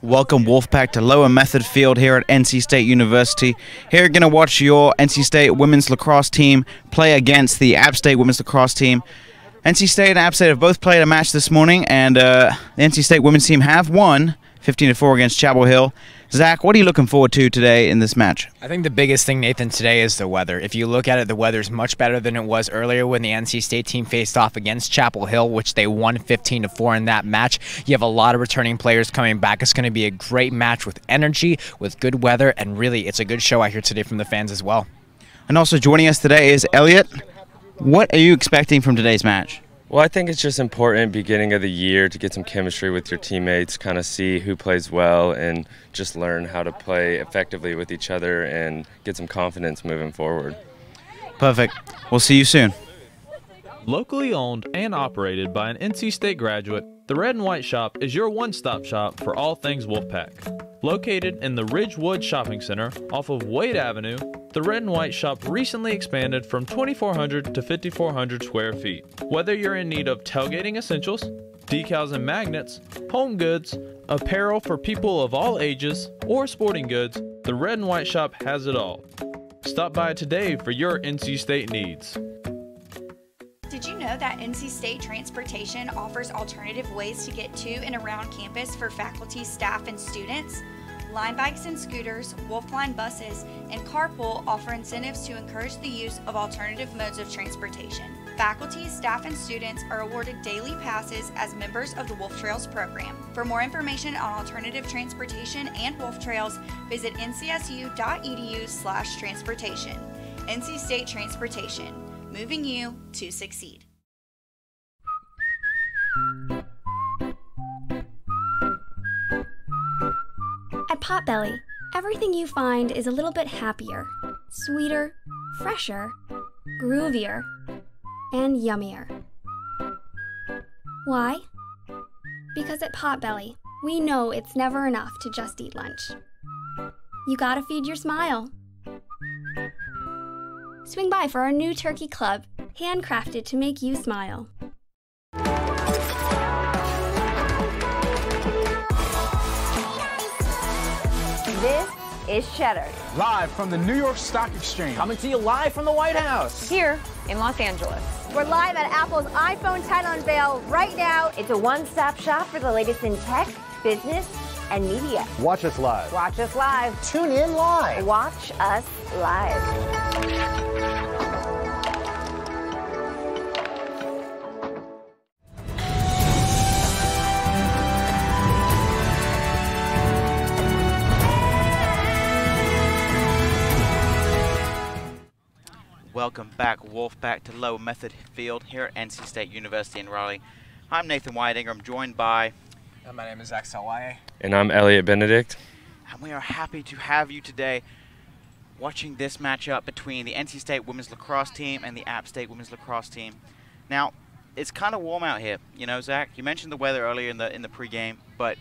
Welcome Wolfpack to Lower Method Field here at NC State University. Here you're going to watch your NC State women's lacrosse team play against the App State women's lacrosse team. NC State and App State have both played a match this morning, and the NC State women's team have won 15-4 against Chapel Hill. Zach, what are you looking forward to today in this match? I think the biggest thing, Nathan, today is the weather. If you look at it, the weather's much better than it was earlier when the NC State team faced off against Chapel Hill, which they won 15-4 in that match. You have a lot of returning players coming back. It's going to be a great match with energy, with good weather, and really, it's a good show out here today from the fans as well. And also joining us today is Elliot. What are you expecting from today's match? Well, I think it's just important beginning of the year to get some chemistry with your teammates, kind of see who plays well and just learn how to play effectively with each other and get some confidence moving forward. Perfect. We'll see you soon. Locally owned and operated by an NC State graduate, the Red and White Shop is your one-stop shop for all things Wolfpack. Located in the Ridgewood Shopping Center off of Wade Avenue, the Red and White Shop recently expanded from 2,400 to 5,400 square feet. Whether you're in need of tailgating essentials, decals and magnets, home goods, apparel for people of all ages, or sporting goods, the Red and White Shop has it all. Stop by today for your NC State needs. Did you know that NC State Transportation offers alternative ways to get to and around campus for faculty, staff, and students? Line bikes and scooters, Wolfline buses, and Carpool offer incentives to encourage the use of alternative modes of transportation. Faculty, staff, and students are awarded daily passes as members of the Wolf Trails program. For more information on alternative transportation and Wolf Trails, visit ncsu.edu/transportation. NC State Transportation, moving you to succeed. At Potbelly, everything you find is a little bit happier, sweeter, fresher, groovier, and yummier. Why? Because at Potbelly, we know it's never enough to just eat lunch. You gotta feed your smile. Swing by for our new turkey club, handcrafted to make you smile. This is Cheddar. Live from the New York Stock Exchange. Coming to you live from the White House. Here in Los Angeles. We're live at Apple's iPhone 10 unveil right now. It's a one-stop shop for the latest in tech, business, and media. Watch us live. Watch us live. Tune in live. Watch us live. Welcome back, Wolfpack, to Lower Method Field here at NC State University in Raleigh. I'm Nathan Whiting. I'm joined by... My name is Zach Salwaye. And I'm Elliot Benedict. And we are happy to have you today watching this matchup between the NC State women's lacrosse team and the App State women's lacrosse team. Now, it's kind of warm out here, you know, Zach. You mentioned the weather earlier in the pregame, but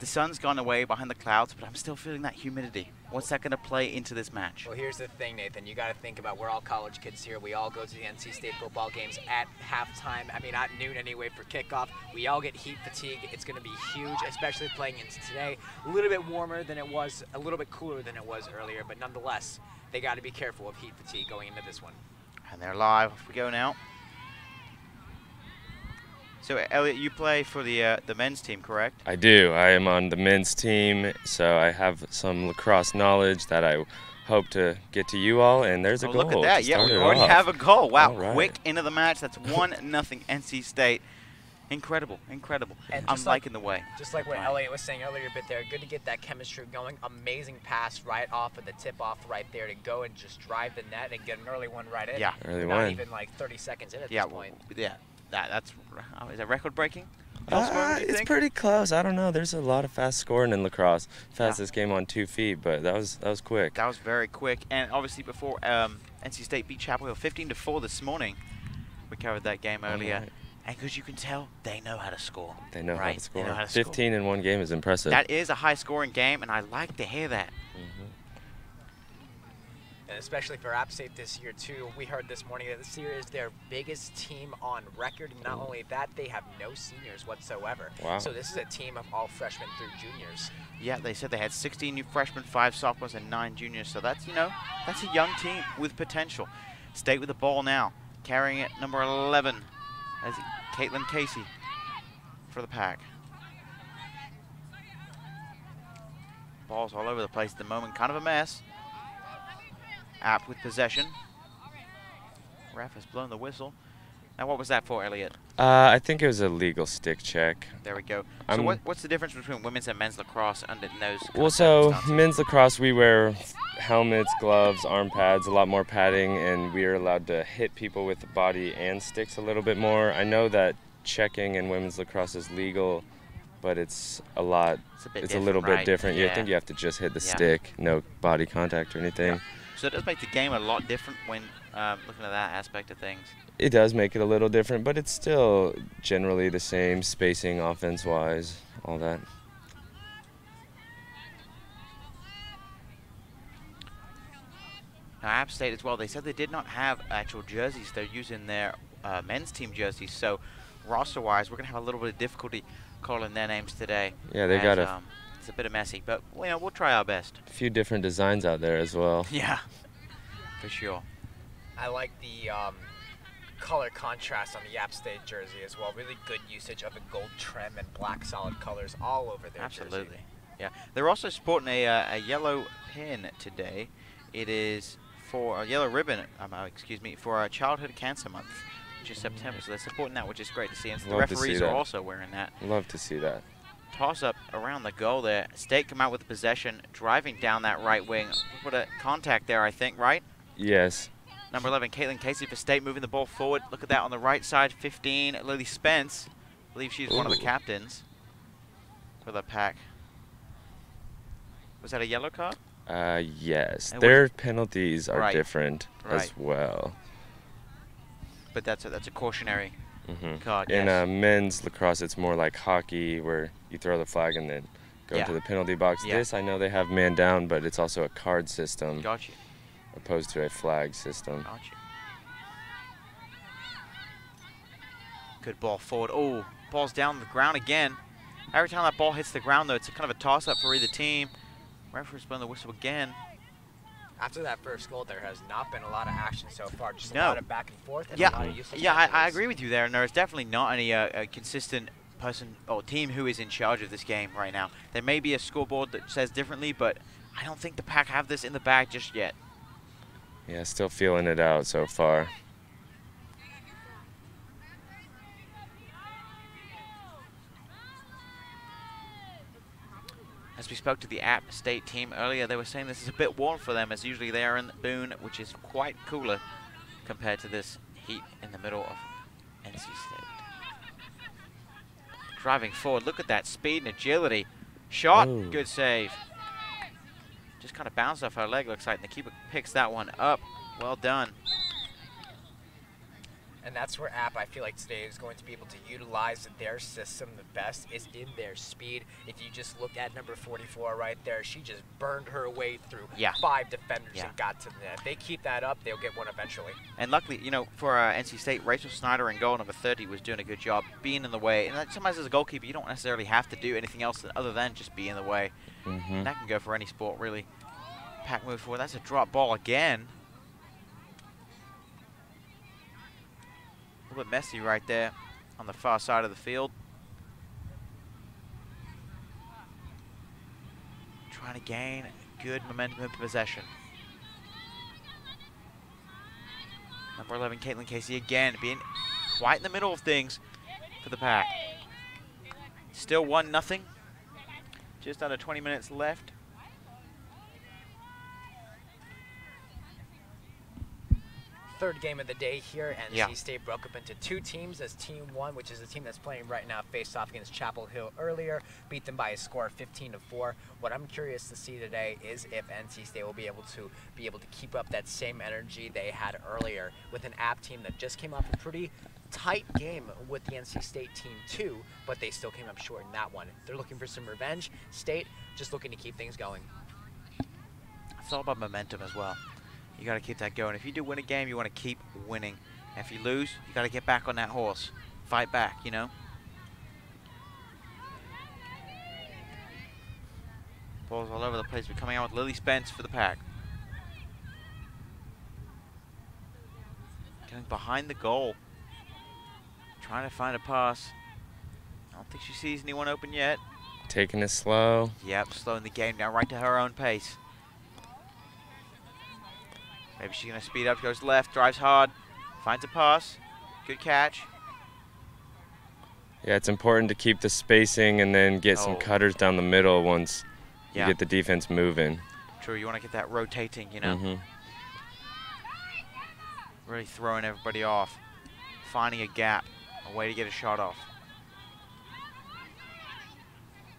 the sun's gone away behind the clouds, but I'm still feeling that humidity. What's that going to play into this match? Well, here's the thing, Nathan. You got to think about we're all college kids here. We all go to the NC State football games at halftime. I mean, at noon anyway for kickoff. We all get heat fatigue. It's going to be huge, especially playing into today. A little bit warmer than it was, a little bit cooler than it was earlier, but nonetheless, they got to be careful of heat fatigue going into this one. And they're live. Off we go now. So, Elliot, you play for the men's team, correct? I do. I am on the men's team, so I have some lacrosse knowledge that I hope to get to you all, and there's a goal. Look at that. Yeah, we already have a goal. Wow, quick into the match. That's 1-0 NC State. Incredible, incredible. I'm liking the way. Just like what Elliot was saying earlier a bit there, good to get that chemistry going. Amazing pass right off of the tip-off right there to go and just drive the net and get an early one right in. Yeah. Early Not one. even like 30 seconds in at this point. Yeah. That's is that record breaking? It's pretty close. I don't know. There's a lot of fast scoring in lacrosse. Fastest game on 2 feet, but that was quick. That was very quick. And obviously before NC State beat Chapel Hill 15-4 this morning, we covered that game earlier. Right. And because you can tell, they know how to score. They know how to score. They know how to 15 in one game is impressive. That is a high-scoring game, and I like to hear that. And especially for App State this year, too. We heard this morning that this year is their biggest team on record. And not only that, they have no seniors whatsoever. Wow. So this is a team of all freshmen through juniors. Yeah, they said they had 16 new freshmen, 5 sophomores, and 9 juniors. So that's, that's a young team with potential. State with the ball now. Carrying it, number 11, as Caitlin Casey for the Pack. Ball's all over the place at the moment, kind of a mess. App with possession. Ref has blown the whistle. Now, what was that for, Elliot? I think it was a legal stick check. There we go. So what's the difference between women's and men's lacrosse under those? Well, so men's lacrosse, we wear helmets, gloves, arm pads, a lot more padding, and we are allowed to hit people with the body and sticks a little bit more. I know that checking in women's lacrosse is legal, but it's a little bit different. Yeah. I think you have to just hit the stick, no body contact or anything. Yeah. So it does make the game a lot different when looking at that aspect of things. It does make it a little different, but it's still generally the same spacing, offense-wise, all that. Now, App State as well, they said they did not have actual jerseys. They're using their men's team jerseys. So roster-wise, we're going to have a little bit of difficulty calling their names today. Yeah, they got it's a bit messy, but we'll try our best. A few different designs out there as well. Yeah, for sure. I like the color contrast on the App State jersey as well. Really good usage of the gold trim and black solid colors all over their jersey. Absolutely. Yeah. They're also sporting a yellow pin today. It is for a yellow ribbon, excuse me, for Childhood Cancer Month, which is September. So they're supporting that, which is great to see. And so the referees are also wearing that. Love to see that. Toss up around the goal there. State come out with the possession, driving down that right wing. Put a contact there, I think, right? Yes. Number 11, Caitlin Casey for State, moving the ball forward. Look at that on the right side. 15, Lily Spence. I believe she's one of the captains for the Pack. Was that a yellow card? Yes. Their penalties are different as well. But that's a cautionary card. In men's lacrosse, it's more like hockey, where you throw the flag and then go to the penalty box. This, I know they have man down, but it's also a card system. Got you. Opposed to a flag system. Got you. Good ball forward. Oh, ball's down the ground again. Every time that ball hits the ground, though, it's kind of a toss-up for either team. Referee's blowing the whistle again. After that first goal, there has not been a lot of action so far. Just a lot of back and forth. And Yeah, a lot of usage I agree with you there. And there's definitely not any consistent person or team who is in charge of this game right now. There may be a scoreboard that says differently, but I don't think the Pack have this in the bag just yet. Yeah, still feeling it out so far. As we spoke to the App State team earlier, they were saying this is a bit warm for them, as usually they are in Boone, which is quite cooler compared to this heat in the middle of NC State. Driving forward, look at that speed and agility. Shot, good save. Just kind of bounced off her leg, looks like, and the keeper picks that one up. Well done. And that's where App, I feel like today, is going to be able to utilize their system the best, is in their speed. If you just look at number 44 right there, she just burned her way through 5 defenders and got to the net. If they keep that up, they'll get one eventually. And luckily, for NC State, Rachel Snyder in goal, number 30, was doing a good job being in the way. And sometimes as a goalkeeper, you don't necessarily have to do anything else other than just be in the way. And that can go for any sport, really. Pack move forward. That's a drop ball again. A little bit messy right there on the far side of the field. Trying to gain good momentum in possession. Number 11, Caitlin Casey again, being quite in the middle of things for the Pack. Still 1-0. Just under 20 minutes left. Third game of the day here, NC State broke up into 2 teams as Team 1, which is the team that's playing right now, faced off against Chapel Hill earlier, beat them by a score of 15-4. What I'm curious to see today is if NC State will be able to keep up that same energy they had earlier with an App team that just came off a pretty tight game with the NC State team too, but they still came up short in that one. They're looking for some revenge. State just looking to keep things going. It's all about momentum as well. You got to keep that going. If you do win a game, you want to keep winning. If you lose, you got to get back on that horse. Fight back, you know. Balls all over the place. We're coming out with Lily Spence for the Pack. Going behind the goal. Trying to find a pass. I don't think she sees anyone open yet. Taking it slow. Yep, slowing the game down right to her own pace. Maybe she's going to speed up, goes left, drives hard, finds a pass. Good catch. Yeah, it's important to keep the spacing and then get some cutters down the middle once you get the defense moving. True, you want to get that rotating, you know. Really throwing everybody off. Finding a gap, a way to get a shot off.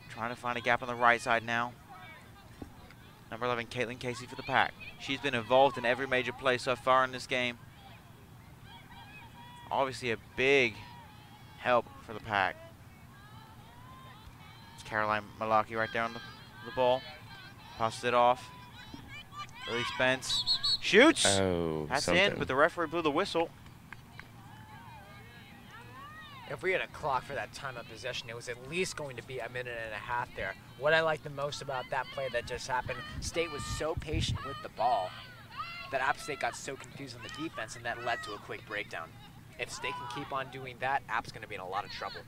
Trying to find a gap on the right side now. Number 11, Caitlin Casey for the Pack. She's been involved in every major play so far in this game. Obviously a big help for the Pack. Caroline Malaki right there on the ball. Passes it off. Lily Spence shoots. Oh, that's in, but the referee blew the whistle. If we had a clock for that time of possession, it was at least going to be a minute and a half there. What I like the most about that play that just happened, State was so patient with the ball that App State got so confused on the defense, and that led to a quick breakdown. If State can keep on doing that, App's going to be in a lot of trouble.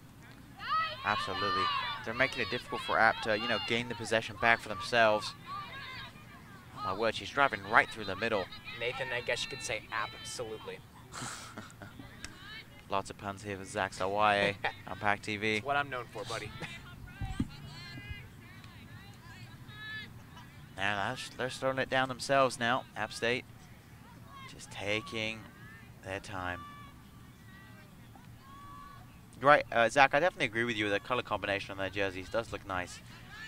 Absolutely. They're making it difficult for App to, you know, gain the possession back for themselves. Oh my word, she's driving right through the middle. Nathan, I guess you could say absolutely. Lots of puns here with Zach Sawaye on PackTV. That's what I'm known for, buddy. Now they're throwing it down themselves now. App State just taking their time. Right, Zach, I definitely agree with you. The color combination on their jerseys does look nice.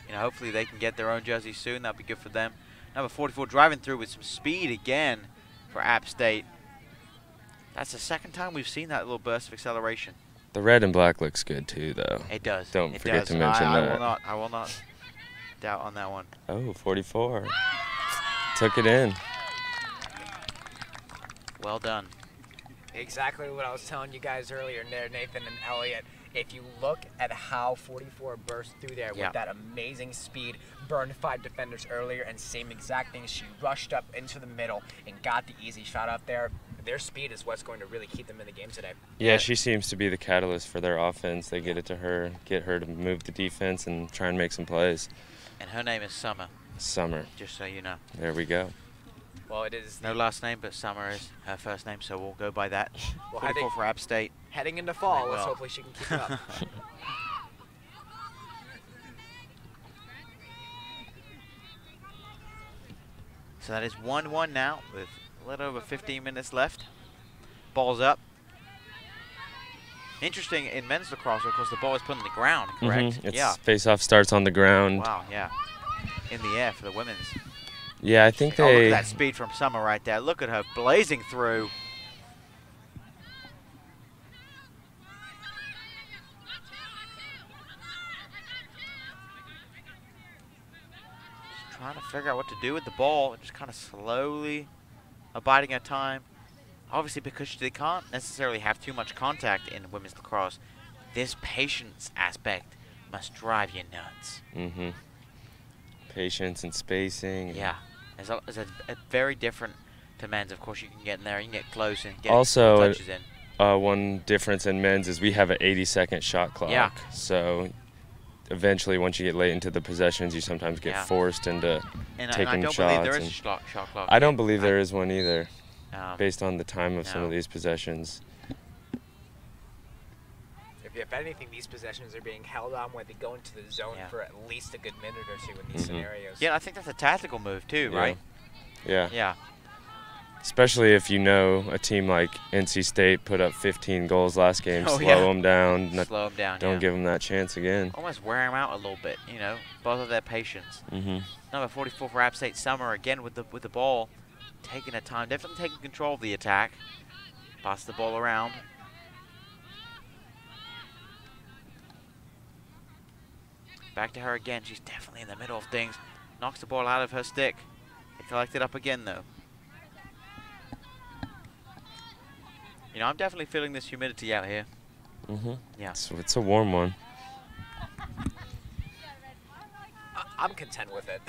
You know, hopefully they can get their own jerseys soon. That'll be good for them. Number 44 driving through with some speed again for App State. That's the second time we've seen that little burst of acceleration. The red and black looks good too, though. It does. Don't forget to mention that. I will not doubt on that one. Oh, 44. Took it in. Well done. Exactly what I was telling you guys earlier there, Nathan and Elliot. If you look at how 44 burst through there with that amazing speed, burned 5 defenders earlier, and same exact thing, she rushed up into the middle and got the easy shot up there. Their speed is what's going to really keep them in the game today. Yeah, she seems to be the catalyst for their offense. They get it to her, get her to move the defense and try and make some plays. And her name is Summer. Summer. Just so you know. There we go. Well, it is no last name, but Summer is her first name, so we'll go by that. Well, 44 for App State. Heading into fall, let's hopefully she can keep it up. So that is 1-1 now with a little over 15 minutes left. Ball's up. Interesting in men's lacrosse, of course, the ball is put on the ground, correct? It's face-off starts on the ground. Wow, yeah. In the air for the women's. Yeah, I think look they... at that speed from Summer right there. Look at her blazing through. Just trying to figure out what to do with the ball. Just kind of slowly abiding her time. Obviously, because they can't necessarily have too much contact in women's lacrosse, this patience aspect must drive you nuts. Patience and spacing. Yeah. It's a very different to men's. Of course, you can get in there, you can get close and get also, touches in. One difference in men's is we have an 80-second shot clock. Yeah. So eventually, once you get late into the possessions, you sometimes get forced into taking I don't shots. believe there is a shot clock. I don't believe there is one either, based on the time of some of these possessions. If anything, these possessions are being held on where they go into the zone for at least a good minute or two in these scenarios. Yeah, I think that's a tactical move too, right? Yeah. Yeah. Especially if you know a team like NC State put up 15 goals last game, slow them down. Slow them down, Don't give them that chance again. Almost wear them out a little bit, you know, both of their patience. Number 44 for App State, Summer again with the ball, taking her time, definitely taking control of the attack. Pass the ball around. Back to her again. She's definitely in the middle of things. Knocks the ball out of her stick. They collect it up again, though. know, I'm definitely feeling this humidity out here. Yeah. It's a warm one. I'm content with it.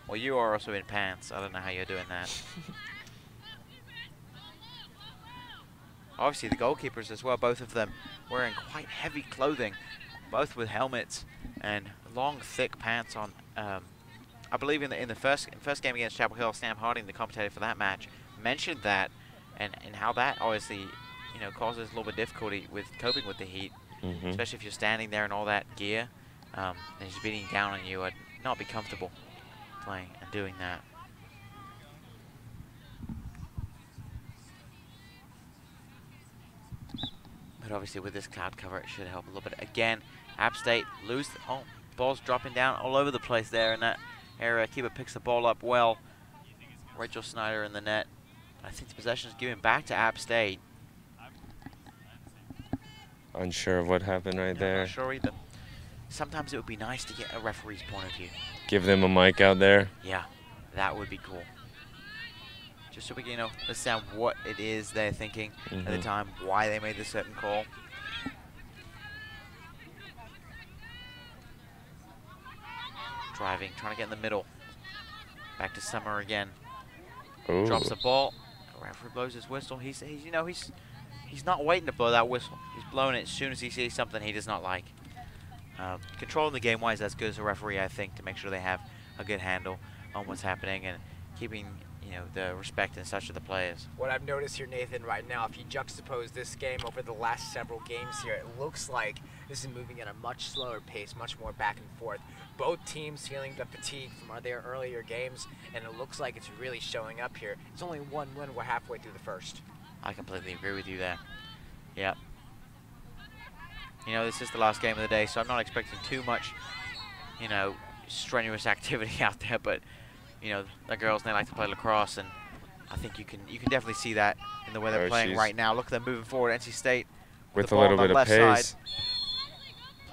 Well, you are also in pants. I don't know how you're doing that. Obviously, the goalkeepers as well, both of them wearing quite heavy clothing, both with helmets and long, thick pants on. I believe in the first game against Chapel Hill, Sam Harding, the commentator for that match, mentioned that and how that obviously, you know, causes a little bit of difficulty with coping with the heat, especially if you're standing there in all that gear and it's beating down on you. I'd not be comfortable playing and doing that. But obviously with this cloud cover, it should help a little bit. Again, App State lose. Oh, ball's dropping down all over the place there in that area. Keeper picks the ball up well. Rachel Snyder in the net. I think the possession is given back to App State. Unsure of what happened right there. I'm not sure either. Sometimes it would be nice to get a referee's point of view. Give them a mic out there. Yeah, that would be cool. Just so we can, you know, understand what it is they're thinking at the time, why they made this certain call. Driving, trying to get in the middle. Back to Summer again. Ooh. Drops the ball. The referee blows his whistle. He's you know, he's not waiting to blow that whistle. He's blowing it as soon as he sees something he does not like. Controlling the game wise as good as a referee, I think, to make sure they have a good handle on what's happening and keeping, you know, the respect and such of the players. What I've noticed here, Nathan, right now, if you juxtapose this game over the last several games here, it looks like this is moving at a much slower pace, much more back and forth. Both teams feeling the fatigue from their earlier games, and it looks like it's really showing up here. It's only 1 win. We're halfway through the first. I completely agree with you there. Yep. You know, this is the last game of the day, so I'm not expecting too much, you know, strenuous activity out there, but you know, the girls, they like to play lacrosse, and I think you can definitely see that in the way they're playing right now. Look at them moving forward. NC State with a little bit of pace.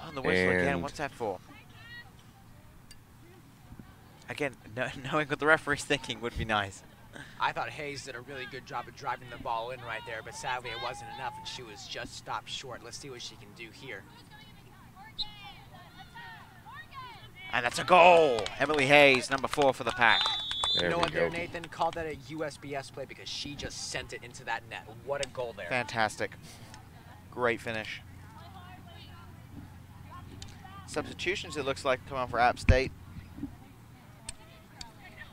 On the whistle again. What's that for? Again, knowing what the referee's thinking would be nice. I thought Hayes did a really good job of driving the ball in right there, but sadly it wasn't enough, and she was just stopped short. Let's see what she can do here. And that's a goal! Emily Hayes, number 4 for the Pack. You know what there, Nathan? Call that a USBS play because she just sent it into that net. What a goal there. Fantastic. Great finish. Substitutions, it looks like, come on for App State.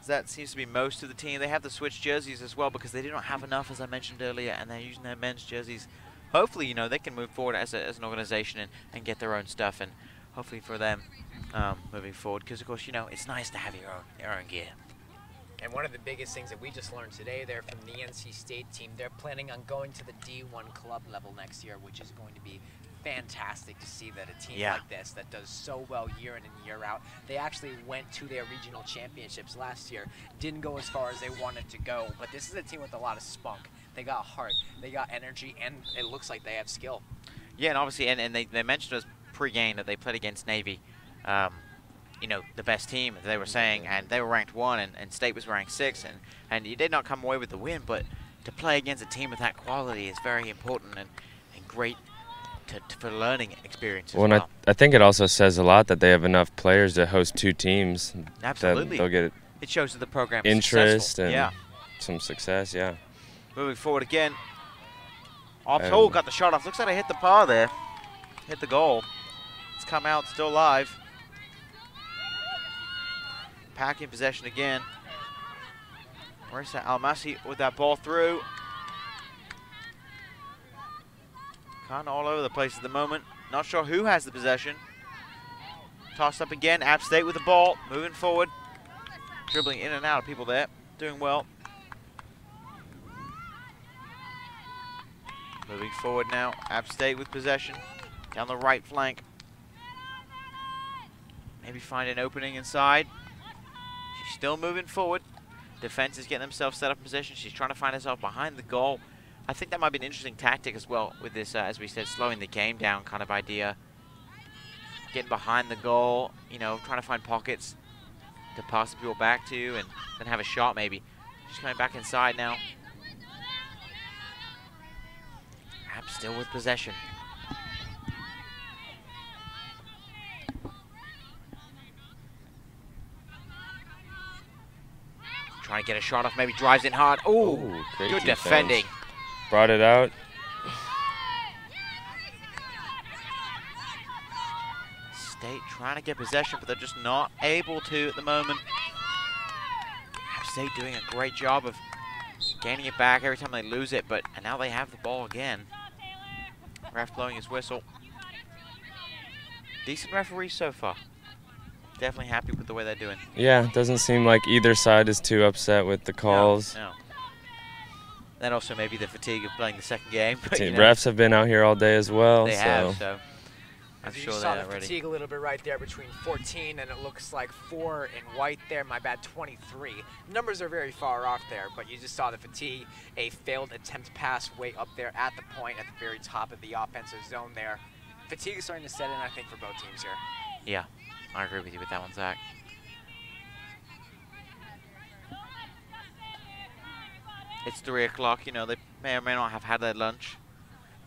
That seems to be most of the team. They have the switch jerseys as well because they do not have enough, as I mentioned earlier, and they're using their men's jerseys. Hopefully, you know, they can move forward as an organization and get their own stuff, and hopefully for them moving forward, because of course, you know, it's nice to have your own gear. And one of the biggest things that we just learned today there from the NC State team, they're planning on going to the D1 club level next year, which is going to be fantastic to see that a team like this that does so well year in and year out. They actually went to their regional championships last year, didn't go as far as they wanted to go, but this is a team with a lot of spunk. They got heart, they got energy, and it looks like they have skill. Yeah, and obviously, and they mentioned us pre-game that they played against Navy, you know, the best team, they were saying, and they were ranked 1, and State was ranked 6, and you did not come away with the win, but to play against a team with that quality is very important and great for learning experience as well. And I think it also says a lot that they have enough players to host 2 teams. Absolutely. That they'll get it shows that the program is interest successful. and some success, Moving forward again. Oh, got the shot off. Looks like I hit the bar there. Hit the goal. It's come out, still alive. Pack in possession again. Marissa Almasi with that ball through. Kind of all over the place at the moment. Not sure who has the possession. Tossed up again. App State with the ball. Moving forward. Dribbling in and out of people there. Doing well. Moving forward now. App State with possession. Down the right flank. Maybe find an opening inside. She's still moving forward. Defense is getting themselves set up in position. She's trying to find herself behind the goal. I think that might be an interesting tactic as well with this, as we said, slowing the game down kind of idea. Getting behind the goal, you know, trying to find pockets to pass the people back to and then have a shot maybe. She's coming back inside now. App still with possession. Trying to get a shot off, maybe drives in hard. Oh, good defense. defending. Brought it out. State trying to get possession, but they're just not able to at the moment. App State doing a great job of gaining it back every time they lose it, but and now they have the ball again. Ref blowing his whistle. Decent referee so far. Definitely happy with the way they're doing. Yeah, doesn't seem like either side is too upset with the calls. No. Then also maybe the fatigue of playing the second game. But, Refs have been out here all day as well. They have, so I'm sure saw they're the ready. fatigue a little bit right there between 14 and it looks like 4 in white there. My bad, 23. Numbers are very far off there, but you just saw the fatigue. A failed attempt pass way up there at the point at the very top of the offensive zone there. Fatigue is starting to set in, I think, for both teams here. Yeah, I agree with you with that one, Zach. It's 3 o'clock, you know, they may or may not have had their lunch.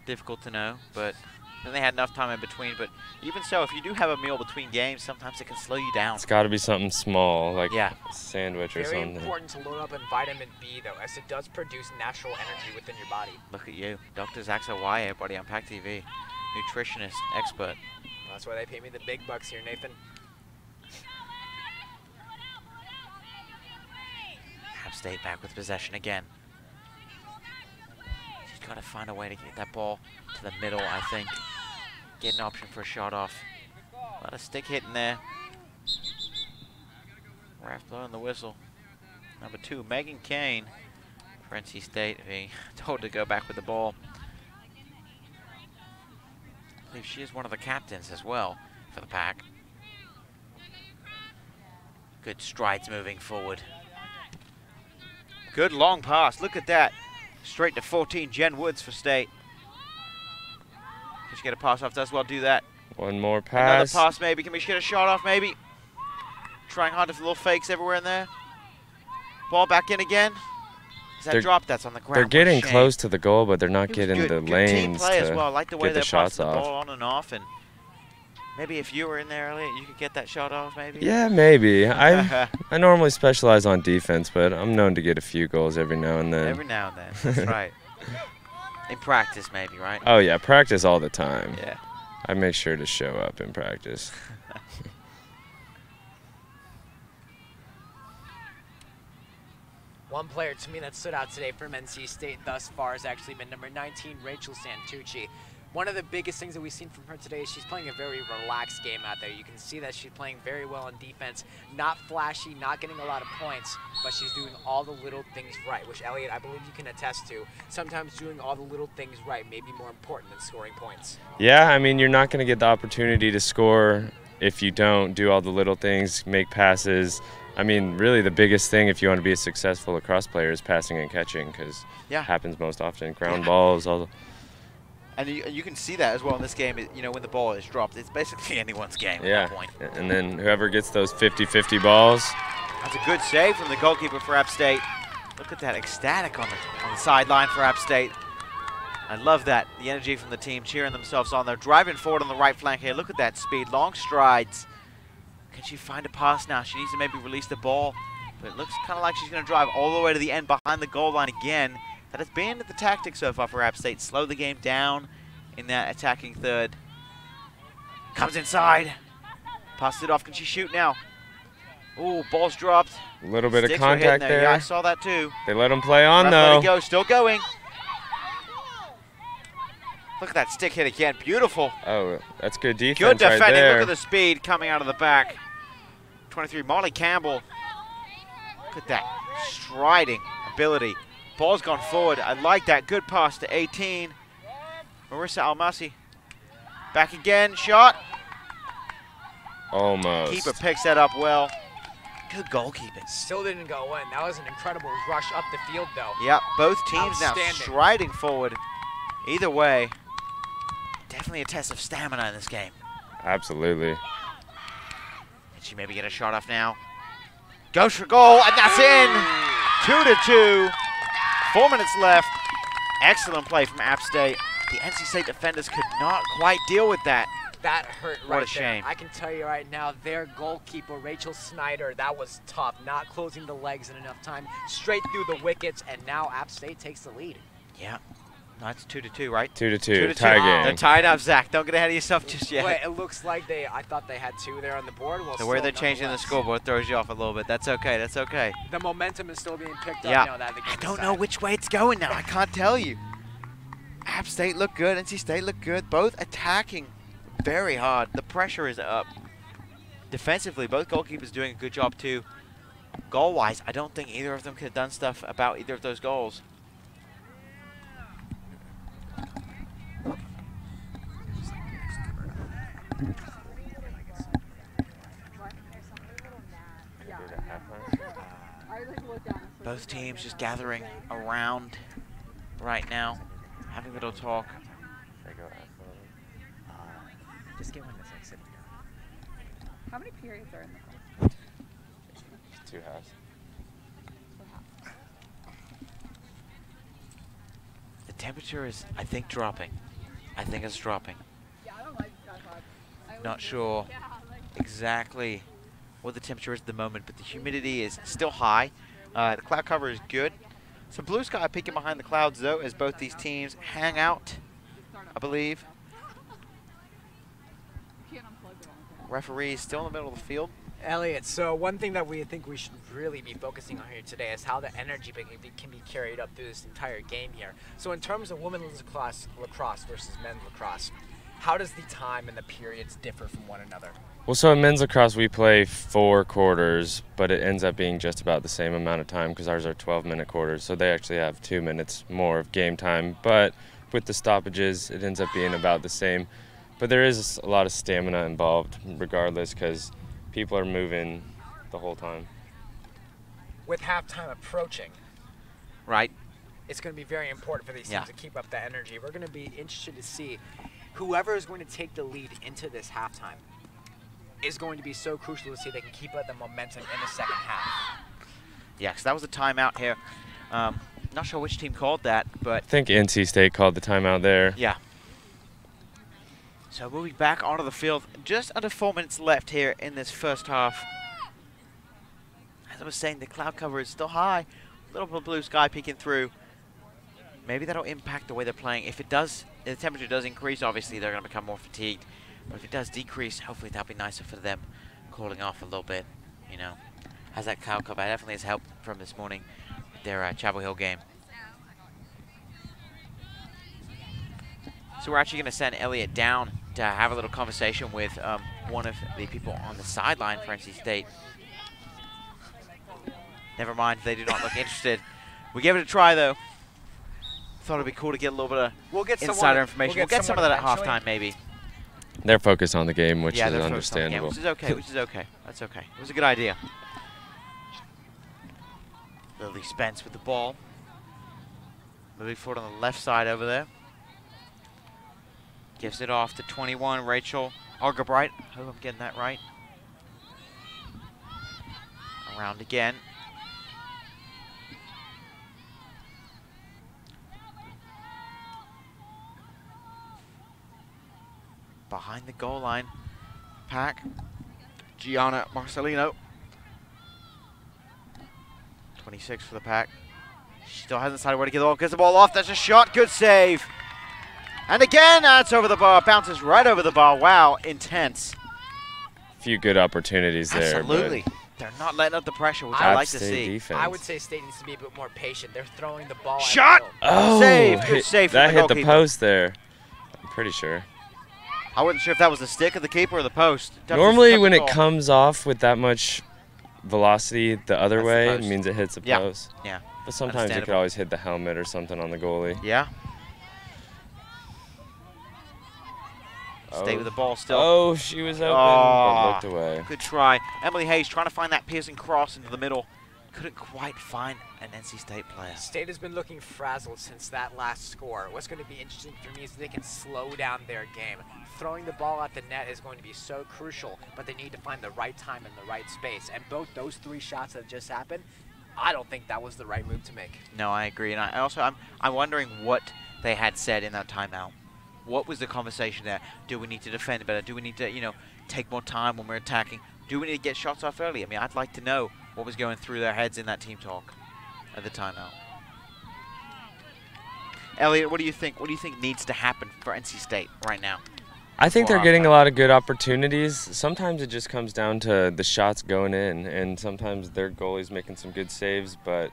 Difficult to know, but then they had enough time in between. But even so, if you do have a meal between games, sometimes it can slow you down. It's got to be something small, like a sandwich or something. Very important to load up in vitamin B, though, as it does produce natural energy within your body. Look at you. Dr. Zach Zawaya, everybody on PackTV. Nutritionist, expert. Well, that's why they pay me the big bucks here, Nathan. App State back with possession again. She's got to find a way to get that ball to the middle, I think. Get an option for a shot off. A lot of stick hitting there. Ref blowing the whistle. Number 2, Megan Kane for NC State, being told to go back with the ball. I believe she is one of the captains as well for the Pack. Good strides moving forward. Good long pass. Look at that. Straight to 14, Jen Woods for State. Can she get a pass off? Does well do that. One more pass. Another pass maybe. Can we get a shot off maybe? Trying hard to little fakes everywhere in there. Ball back in again. Is that drop? That's on the ground. They're getting close to the goal, but they're not getting the good lanes team play as to well. I like the way get the they're shots passing the off. ball on and off, and maybe if you were in there earlier, you could get that shot off maybe. Yeah, maybe. I normally specialize on defense, but I'm known to get a few goals every now and then. Every now and then, that's right. In practice maybe, right? Oh yeah, practice all the time. Yeah. I make sure to show up in practice. One player to me that stood out today from NC State thus far has actually been number 19, Rachel Santucci. One of the biggest things that we've seen from her today is she's playing a very relaxed game out there. You can see that she's playing very well on defense. Not flashy, not getting a lot of points, but she's doing all the little things right, which, Elliot, I believe you can attest to. Sometimes doing all the little things right may be more important than scoring points. Yeah, I mean, you're not going to get the opportunity to score if you don't do all the little things, make passes. I mean, really the biggest thing if you want to be a successful lacrosse player is passing and catching, because it happens most often. Ground balls, all the... And you can see that as well in this game. You know, when the ball is dropped, it's basically anyone's game at that point. And then whoever gets those 50-50 balls. That's a good save from the goalkeeper for App State. Look at that, ecstatic on the sideline for App State. I love that, the energy from the team cheering themselves on. They're driving forward on the right flank here. Look at that speed, long strides. Can she find a pass now? She needs to maybe release the ball. But it looks kind of like she's going to drive all the way to the end behind the goal line again. That has been the tactic so far for App State. Slow the game down in that attacking third. Comes inside. Passes it off. Can she shoot now? Ooh, ball's dropped. A little bit Sticks of contact there. Yeah, I saw that too. They let him play on, though. Let it go. Still going. Look at that stick hit again. Beautiful. Oh, that's good defense. Good defending. Right there. Look at the speed coming out of the back. 23, Molly Campbell. Look at that striding ability. Ball's gone forward. I like that. Good pass to 18. Marissa Almasi. Back again. Shot. Almost. Keeper picks that up well. Good goalkeeping. Still didn't go in. That was an incredible rush up the field, though. Yep, both teams now striding forward. Either way, definitely a test of stamina in this game. Absolutely. Can she maybe get a shot off now? Goes for goal, and that's in! 2-2. 4 minutes left. Excellent play from App State. The NC State defenders could not quite deal with that. That hurt right there. What a shame. I can tell you right now, their goalkeeper, Rachel Snyder, that was tough. Not closing the legs in enough time. Straight through the wickets, and now App State takes the lead. Yeah. No, it's 2-2, right? 2-2. Tie game. They're tied up, Zach. Don't get ahead of yourself just yet. Wait, it looks like I thought they had 2 there on the board. Well, the way they're changing the scoreboard throws you off a little bit. That's okay. That's okay. The momentum is still being picked up now that the game I don't know which way it's going now. I can't tell you. App State look good. NC State look good. Both attacking very hard. The pressure is up. Defensively, both goalkeepers doing a good job too. Goal-wise, I don't think either of them could have done stuff about either of those goals. Both teams just gathering around right now, having a little talk. Just get one that's like sitting down. How many periods are in the class? 2 halves. The temperature is, I think, dropping. I think it's dropping. Yeah, I don't like that. Not sure exactly what the temperature is at the moment, but the humidity is still high. The cloud cover is good. Some blue sky peeking behind the clouds, though, as both these teams hang out, I believe. Referees still in the middle of the field. Elliot, so one thing that we think we should really be focusing on here today is how the energy can be carried up through this entire game here. So in terms of women's lacrosse versus men's lacrosse, how does the time and the periods differ from one another? Well, so in men's lacrosse, we play 4 quarters, but it ends up being just about the same amount of time because ours are 12-minute quarters, so they actually have 2 minutes more of game time. But with the stoppages, it ends up being about the same. But there is a lot of stamina involved regardless because people are moving the whole time. With halftime approaching, right, it's going to be very important for these teams to keep up that energy. We're going to be interested to see whoever is going to take the lead into this halftime is going to be so crucial to see they can keep up the momentum in the second half. Yeah, because that was a timeout here. Not sure which team called that, but I think NC State called the timeout there. Yeah. So moving back onto the field, just under 4 minutes left here in this first half. As I was saying, the cloud cover is still high. A little bit of blue sky peeking through. Maybe that'll impact the way they're playing. If it does, if the temperature does increase, obviously they're going to become more fatigued. But if it does decrease, hopefully that'll be nicer for them, cooling off a little bit, you know. As that cloud cover definitely has helped from this morning with their Chapel Hill game. So we're actually going to send Elliot down to have a little conversation with one of the people on the sideline for NC State. Never mind, they do not look interested. We gave it a try, though. Thought it'd be cool to get a little bit of insider information. We'll get some of that at halftime, maybe. They're focused on the game, which is understandable. Which is okay, which is okay. That's okay. It was a good idea. Lily Spence with the ball. Moving forward on the left side over there. Gives it off to 21, Rachel Argabright. I hope I'm getting that right. Around again. Behind the goal line, Pack, Gianna Marcelino. 26 for the Pack. She still hasn't decided where to get the ball. Gets the ball off. That's a shot. Good save. And again, that's over the bar. Bounces right over the bar. Wow, intense. A few good opportunities there. Absolutely. They're not letting up the pressure, which I like to see. Defense. I would say State needs to be a bit more patient. They're throwing the ball. Shot! Oh, save. Good save from that the hit goalkeeper. the post there. I'm pretty sure. I wasn't sure if that was the stick of the keeper or the post. Normally, when it comes off with that much velocity the other way, it means it hits the post. Yeah. But sometimes it could always hit the helmet or something on the goalie. Yeah. Stay with the ball still. Oh, she was open, but looked away. Good try. Emily Hayes trying to find that piercing cross into the middle. Couldn't quite find an NC State player. State has been looking frazzled since that last score. What's going to be interesting for me is they can slow down their game. Throwing the ball at the net is going to be so crucial, but they need to find the right time and the right space. And both those 3 shots that just happened, I don't think that was the right move to make. No, I agree. And I also, I'm wondering what they had said in that timeout? What was the conversation there? Do we need to defend better? Do we need to, you know, take more time when we're attacking? Do we need to get shots off early? I mean, I'd like to know what was going through their heads in that team talk at the timeout. Elliot, what do you think? What do you think needs to happen for NC State right now? I think they're getting a lot of good opportunities. Sometimes it just comes down to the shots going in, and sometimes their goalie's making some good saves, but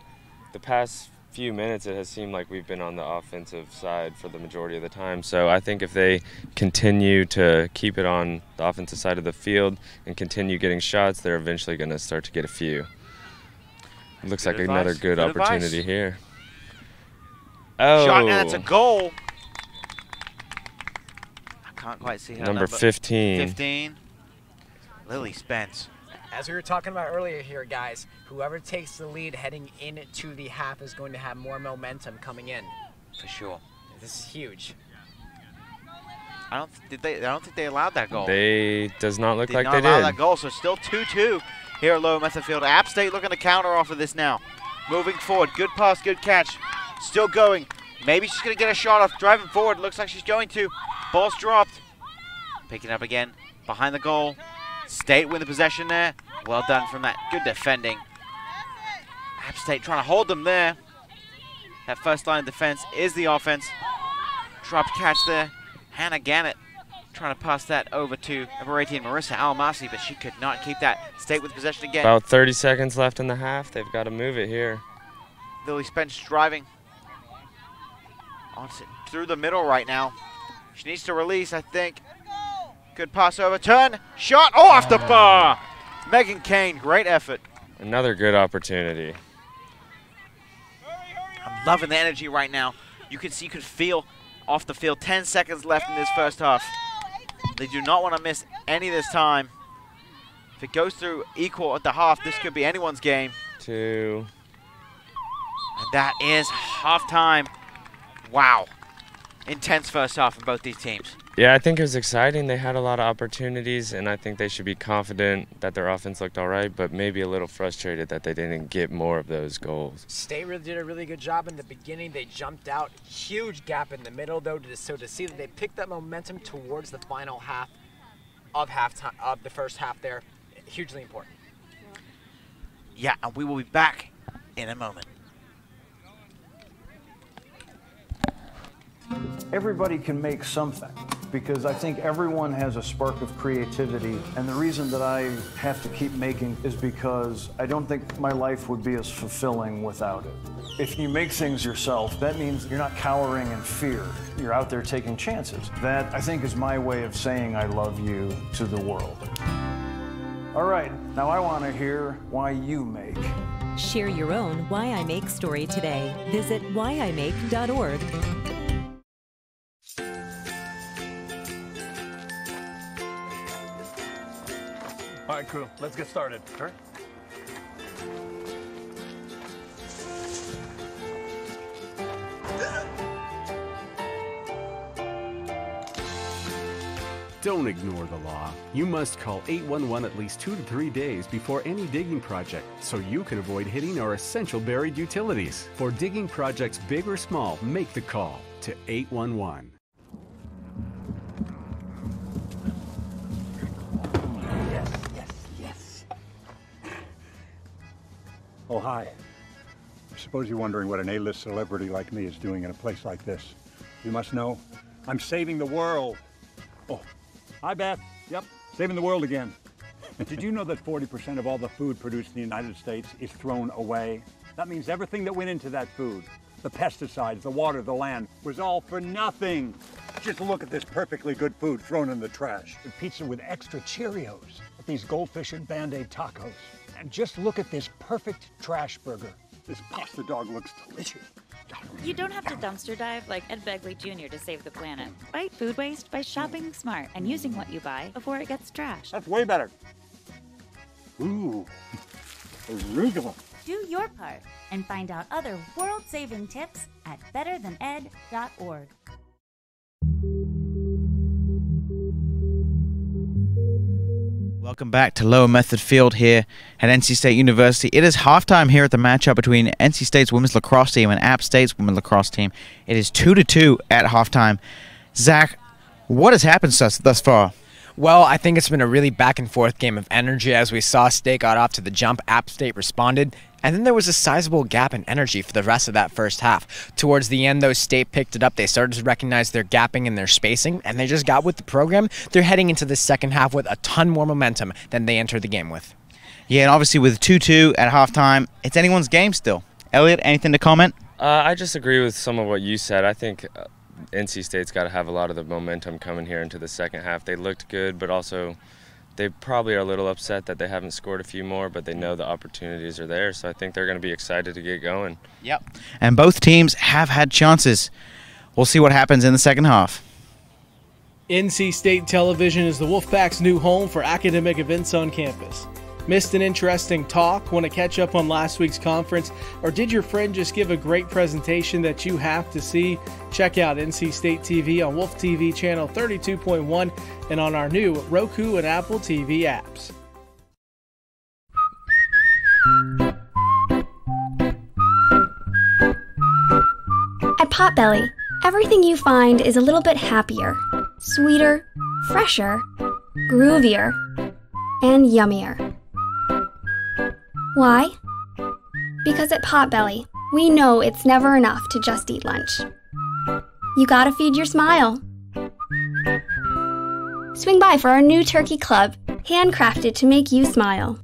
the past few minutes it has seemed like we've been on the offensive side for the majority of the time. So I think if they continue to keep it on the offensive side of the field and continue getting shots, they're eventually going to start to get a few. It looks like another good opportunity here. Oh. Shot, and that's a goal. I can't quite see her number 15. 15. Lily Spence. As we were talking about earlier here, guys, whoever takes the lead heading into the half is going to have more momentum coming in. For sure. This is huge. I don't think they allowed that goal. They does not look like they did not allow did. that goal, so still 2-2 here at Lower Method Field. App State looking to counter off of this now. Moving forward, good pass, good catch. Still going. Maybe she's going to get a shot off. Driving forward, looks like she's going to. Ball's dropped. Picking up again, behind the goal. State win the possession there. Well done from that. Good defending. App State trying to hold them there. That first line of defense is the offense. Dropped catch there. Hannah Gannett trying to pass that over to Aberati and Marissa Almasi, but she could not keep that. State with possession again. About 30 seconds left in the half. They've got to move it here. Lily Spence driving through the middle right now. She needs to release, I think. Good pass over, turn, shot, oh, off the bar! Megan Kane, great effort. Another good opportunity. I'm loving the energy right now. You could feel off the field, 10 seconds left in this first half. They do not want to miss any this time. If it goes through equal at the half, this could be anyone's game. 2. And that is halftime. Wow. Intense first half from both these teams. Yeah, I think it was exciting. They had a lot of opportunities, and I think they should be confident that their offense looked all right, but maybe a little frustrated that they didn't get more of those goals. State really did a really good job in the beginning. They jumped out. Huge gap in the middle, though, so to see that they picked that momentum towards the final half of halftime, of the first half there, hugely important. Yeah, and we will be back in a moment. Everybody can make something, because I think everyone has a spark of creativity, and the reason that I have to keep making is because I don't think my life would be as fulfilling without it. If you make things yourself, that means you're not cowering in fear. You're out there taking chances. That, I think, is my way of saying I love you to the world. All right, now I want to hear why you make. Share your own Why I Make story today. Visit whyimake.org. All right, crew, let's get started. Sure. Don't ignore the law. You must call 811 at least 2 to 3 days before any digging project so you can avoid hitting our essential buried utilities. For digging projects big or small, make the call to 811. Yes. Oh, hi. I suppose you're wondering what an A-list celebrity like me is doing in a place like this. You must know, I'm saving the world. Oh, hi, Beth. Yep, saving the world again. Did you know that 40% of all the food produced in the United States is thrown away? That means everything that went into that food, the pesticides, the water, the land, was all for nothing. Just look at this perfectly good food thrown in the trash. The pizza with extra Cheerios, these goldfish and Band-Aid tacos. And just look at this perfect trash burger. This pasta dog looks delicious. You don't have to dumpster dive like Ed Begley Jr. to save the planet. Fight food waste by shopping smart and using what you buy before it gets trashed. That's way better. Ooh, arugula. Do your part and find out other world-saving tips at betterthaned.org. Welcome back to Lower Method Field here at NC State University. It is halftime here at the matchup between NC State's women's lacrosse team and App State's women's lacrosse team. It is 2-2 at halftime. Zach, what has happened thus far? Well, I think it's been a really back-and-forth game of energy. As we saw, State got off to the jump, App State responded, and then there was a sizable gap in energy for the rest of that first half. Towards the end, though, State picked it up. They started to recognize their gapping and their spacing, and they just got with the program. They're heading into the second half with a ton more momentum than they entered the game with. Yeah, and obviously with 2-2 at halftime, it's anyone's game still. Elliot, anything to comment? I just agree with some of what you said. I think NC State's got to have a lot of the momentum coming here into the second half. They looked good, but also they probably are a little upset that they haven't scored a few more, but they know the opportunities are there, so I think they're going to be excited to get going. Yep. And both teams have had chances. We'll see what happens in the second half. NC State Television is the Wolfpack's new home for academic events on campus. Missed an interesting talk? Want to catch up on last week's conference? Or did your friend just give a great presentation that you have to see? Check out NC State TV on Wolf TV channel 32.1 and on our new Roku and Apple TV apps. At Potbelly, everything you find is a little bit happier, sweeter, fresher, groovier, and yummier. Why? Because at Potbelly, we know it's never enough to just eat lunch. You gotta feed your smile. Swing by for our new turkey club, handcrafted to make you smile.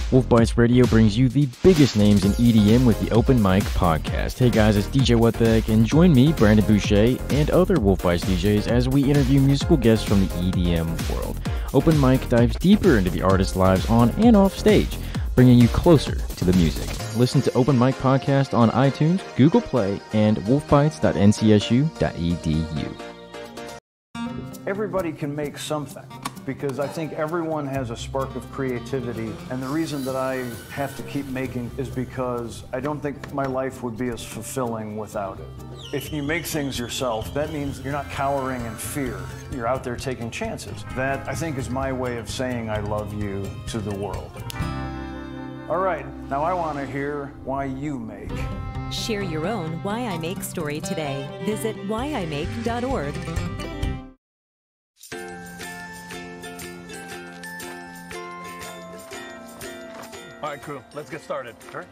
Wolf Bites Radio brings you the biggest names in EDM with the Open Mic Podcast. Hey guys, it's DJ What the Heck, and join me, Brandon Boucher, and other Wolf Bites DJs as we interview musical guests from the EDM world. Open Mic dives deeper into the artists' lives on and off stage, bringing you closer to the music. Listen to Open Mic Podcast on iTunes, Google Play, and wolfbites.ncsu.edu. Everybody can make something, because I think everyone has a spark of creativity, and the reason that I have to keep making is because I don't think my life would be as fulfilling without it. If you make things yourself, that means you're not cowering in fear. You're out there taking chances. That, I think, is my way of saying I love you to the world. All right, now I want to hear why you make. Share your own Why I Make story today. Visit whyimake.org. All right, crew, let's get started. Sure.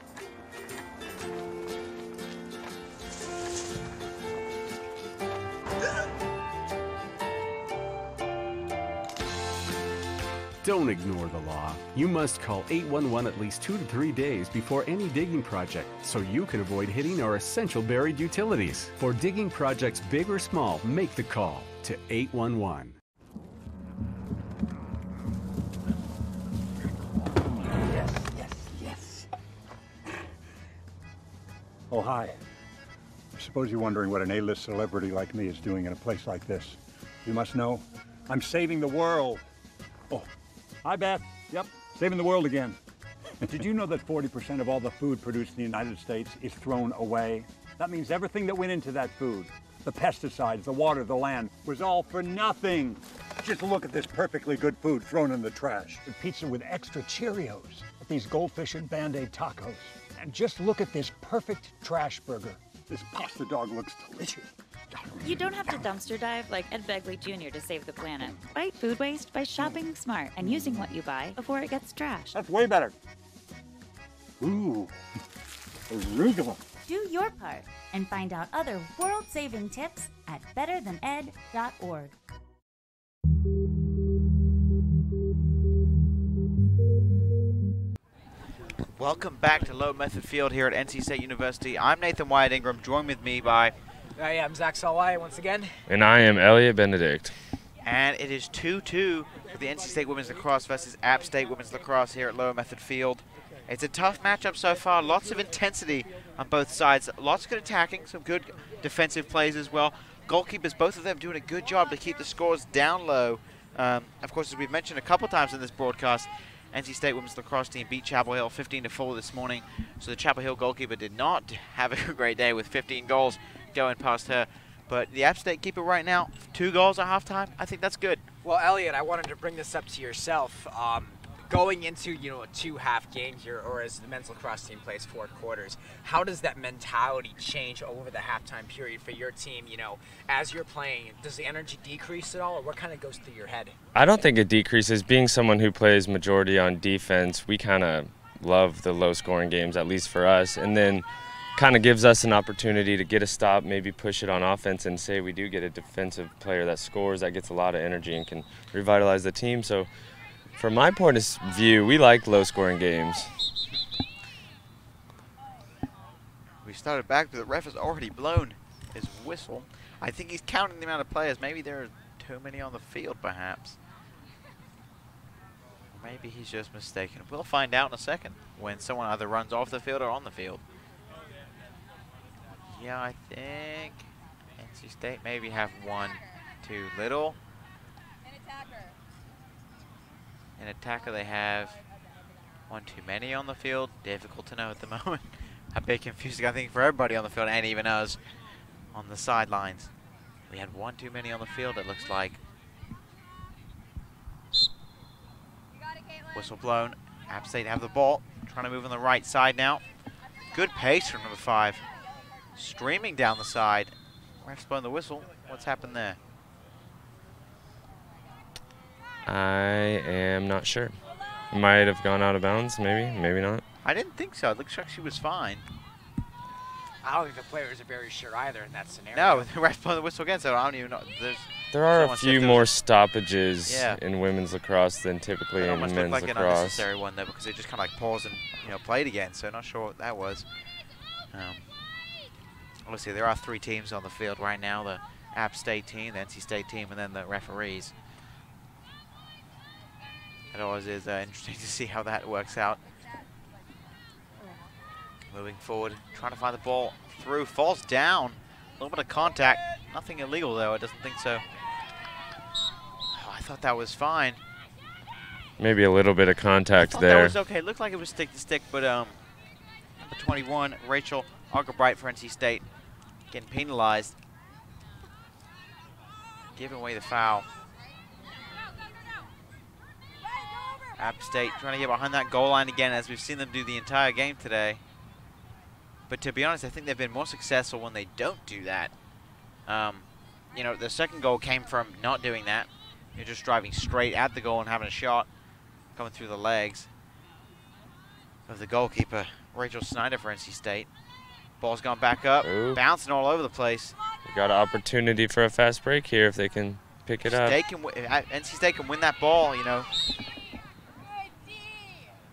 Don't ignore the law. You must call 811 at least 2 to 3 days before any digging project so you can avoid hitting our essential buried utilities. For digging projects big or small, make the call to 811. Oh, hi. I suppose you're wondering what an A-list celebrity like me is doing in a place like this. You must know, I'm saving the world. Oh, hi, Beth. Yep, saving the world again. Did you know that 40% of all the food produced in the United States is thrown away? That means everything that went into that food, the pesticides, the water, the land, was all for nothing. Just look at this perfectly good food thrown in the trash. The pizza with extra Cheerios, these goldfish and Band-Aid tacos. And just look at this perfect trash burger. This pasta dog looks delicious. You don't have to dumpster dive like Ed Begley Jr. to save the planet. Fight food waste by shopping smart and using what you buy before it gets trashed. That's way better. Ooh, arugula. Do your part and find out other world-saving tips at betterthaned.org. Welcome back to Low Method Field here at NC State University. I'm Nathan Wyatt Ingram, joined with me by... I'm Zach Salwai once again. And I am Elliot Benedict. And it is 2-2 for the NC State Women's Lacrosse versus App State Women's Lacrosse here at Lower Method Field. It's a tough matchup so far. Lots of intensity on both sides. Lots of good attacking, some good defensive plays as well. Goalkeepers, both of them doing a good job to keep the scores down low. Of course, as we've mentioned a couple times in this broadcast, NC State Women's Lacrosse team beat Chapel Hill 15-4 this morning. So the Chapel Hill goalkeeper did not have a great day with 15 goals going past her. But the App State keeper right now, 2 goals at halftime, I think that's good. Well, Elliot, I wanted to bring this up to yourself. Going into, a 2-half game here, or as the men's lacrosse team plays 4 quarters, how does that mentality change over the halftime period for your team? As you're playing, does the energy decrease at all, or what kind of goes through your head? I don't think it decreases. Being someone who plays majority on defense, we kind of love the low-scoring games, at least for us, and then kind of gives us an opportunity to get a stop, maybe push it on offense, and say we do get a defensive player that scores, that gets a lot of energy and can revitalize the team. So from my point of view, we like low-scoring games. We started back, but the ref has already blown his whistle. I think he's counting the amount of players. Maybe there are too many on the field, perhaps. Or maybe he's just mistaken. We'll find out in a second when someone either runs off the field or on the field. Yeah, I think NC State maybe have 1 too little. In attacker, they have 1 too many on the field. Difficult to know at the moment. A bit confusing, I think, for everybody on the field and even us on the sidelines. We had 1 too many on the field, it looks like. Whistle blown. App State have the ball. Trying to move on the right side now. Good pace from number 5. Streaming down the side. Ref's blown the whistle. What's happened there? I am not sure. Might have gone out of bounds, maybe, maybe not. I didn't think so. It looks like she was fine. I don't think the players are very sure either in that scenario. No, the ref blew the whistle again, so I don't even know. There are a few more stoppages in women's lacrosse than typically in men's lacrosse. It almost looked like an unnecessary one, though, because they just kind of like paused and played again, so not sure what that was. Obviously, there are 3 teams on the field right now, the App State team, the NC State team, and then the referees. It always is interesting to see how that works out. Moving forward, trying to find the ball through, falls down. A little bit of contact. Nothing illegal, though. I doesn't think so. Oh, I thought that was fine. Maybe a little bit of contact there. That was okay. It looked like it was stick to stick, but number 21, Rachel Argerbright for NC State, getting penalized. Giving away the foul. App State trying to get behind that goal line again, as we've seen them do the entire game today. But to be honest, I think they've been more successful when they don't do that. The second goal came from not doing that. You're just driving straight at the goal and having a shot coming through the legs of the goalkeeper, Rachel Snyder for NC State. Ball's gone back up, bouncing all over the place. We got an opportunity for a fast break here if they can pick it up. NC State can win that ball,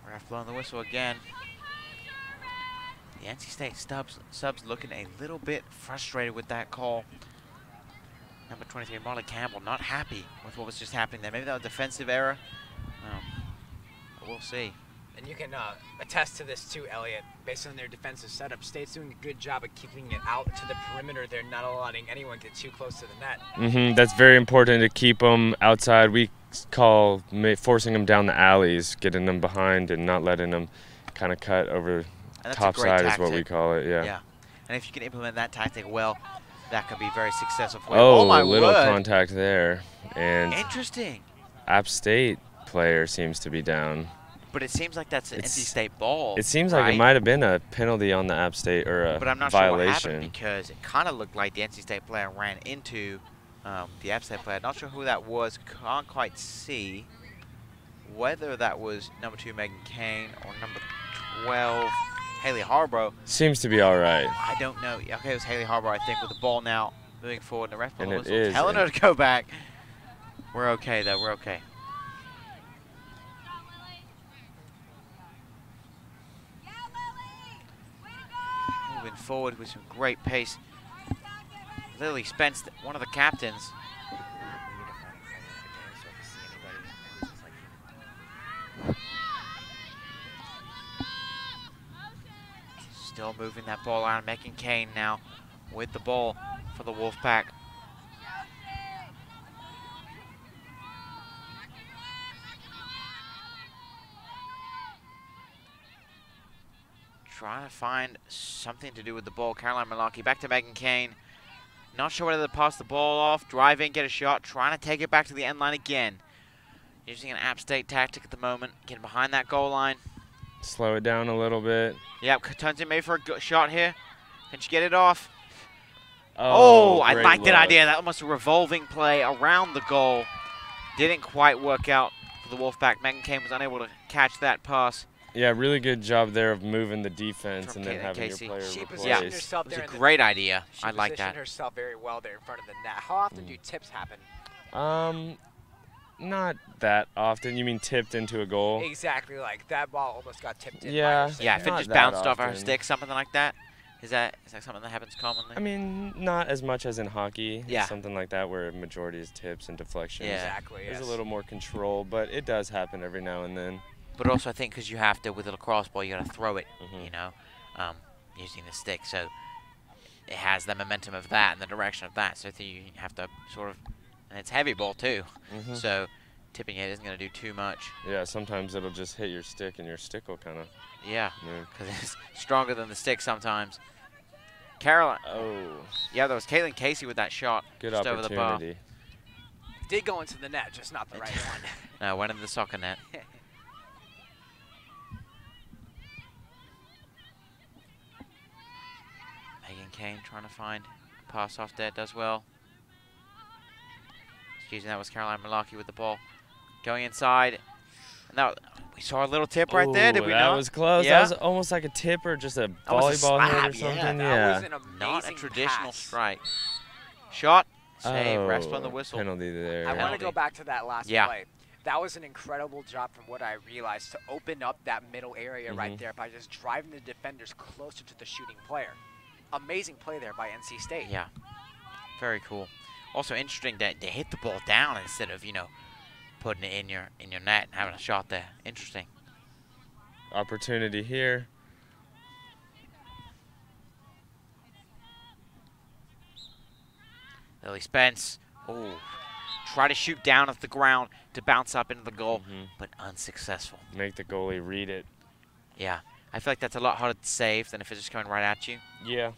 Ref blowing the whistle again. The NC State subs looking a little bit frustrated with that call. Number 23, Molly Campbell, not happy with what was just happening there. Maybe that was a defensive error. But we'll see. And you can attest to this too, Elliot. Based on their defensive setup, State's doing a good job of keeping it out to the perimeter. They're not allowing anyone to get too close to the net. That's very important to keep them outside. We call forcing them down the alleys, getting them behind and not letting them kind of cut over top side is what we call it. Yeah. And if you can implement that tactic well, that could be very successful for you. Oh, my little word. contact there. And interesting. App State player seems to be down. But it seems like that's an NC State ball. It seems like it might have been a penalty on the App State or a but I'm not violation. Sure what happened, because it kind of looked like the NC State player ran into the App State player. Not sure who that was. Can't quite see whether that was number 2 Megan Kane or number 12 Haley Harborough. Seems to be all right. I don't know. Okay, it was Haley Harborough, I think, with the ball now moving forward. And the ref and was is, telling her to go back. We're okay, though. We're okay. Moving forward with some great pace. Lily Spence, one of the captains. Still moving that ball around. Megan Kane now with the ball for the Wolfpack. Trying to find something to do with the ball. Caroline Malarkey back to Megan Kane. Not sure whether to pass the ball off, drive in, get a shot, trying to take it back to the end line again. Using an App State tactic at the moment, getting behind that goal line. Slow it down a little bit. Yep, turns in made for a shot here. Can she get it off? Oh, I great like that look. idea. That almost a revolving play around the goal. Didn't quite work out for the Wolfpack. Megan Kane was unable to catch that pass. Yeah, really good job there of moving the defense From and then Caitlin having Casey. your player She replace. positioned herself It was there. a great idea. I like She that. positioned herself very well there in front of the net. How often do tips happen? Not that often. You mean tipped into a goal? Exactly, like that ball almost got tipped in. Yeah. Yeah, if it Not just that bounced off her often. stick, something like that. Is that something that happens commonly? I mean, not as much as in hockey. Yeah. Something like that where majority is tips and deflections. Yeah. Exactly, There's yes. a little more control, but it does happen every now and then. But also, I think because you have to, with a lacrosse ball, you got to throw it, you know, using the stick. So it has the momentum of that and the direction of that. So I think you have to sort of, and it's heavy ball too. So tipping it isn't going to do too much. Yeah, sometimes it'll just hit your stick and your stick will kind of Yeah, move. because it's stronger than the stick sometimes. Caroline. Oh. Yeah, that was Caitlin Casey with that shot. Good just over the bar. opportunity. Did go into the net, just not the right one. No, went into the soccer net. Megan Kane trying to find a pass off there, does well. Excuse me, that was Caroline Malarkey with the ball. Going inside. And that, we saw a little tip right there, did we that not? was close. Yeah. That was almost like a tip or just a Almost a volleyball hit or slab, something. That was an Not a amazing traditional pass. strike. Shot, save, rest on the whistle. Penalty there. I want to go back to that last Yeah. play. That was an incredible job from what I realized to open up that middle area right there by just driving the defenders closer to the shooting player. Amazing play there by NC State. Yeah, very cool. Also interesting that they hit the ball down instead of, you know, putting it in your net and having a shot there. Interesting. Opportunity here. Lily Spence. Oh, try to shoot down at the ground to bounce up into the goal, but unsuccessful. Make the goalie read it. Yeah, I feel like that's a lot harder to save than if it's just coming right at you. Yeah,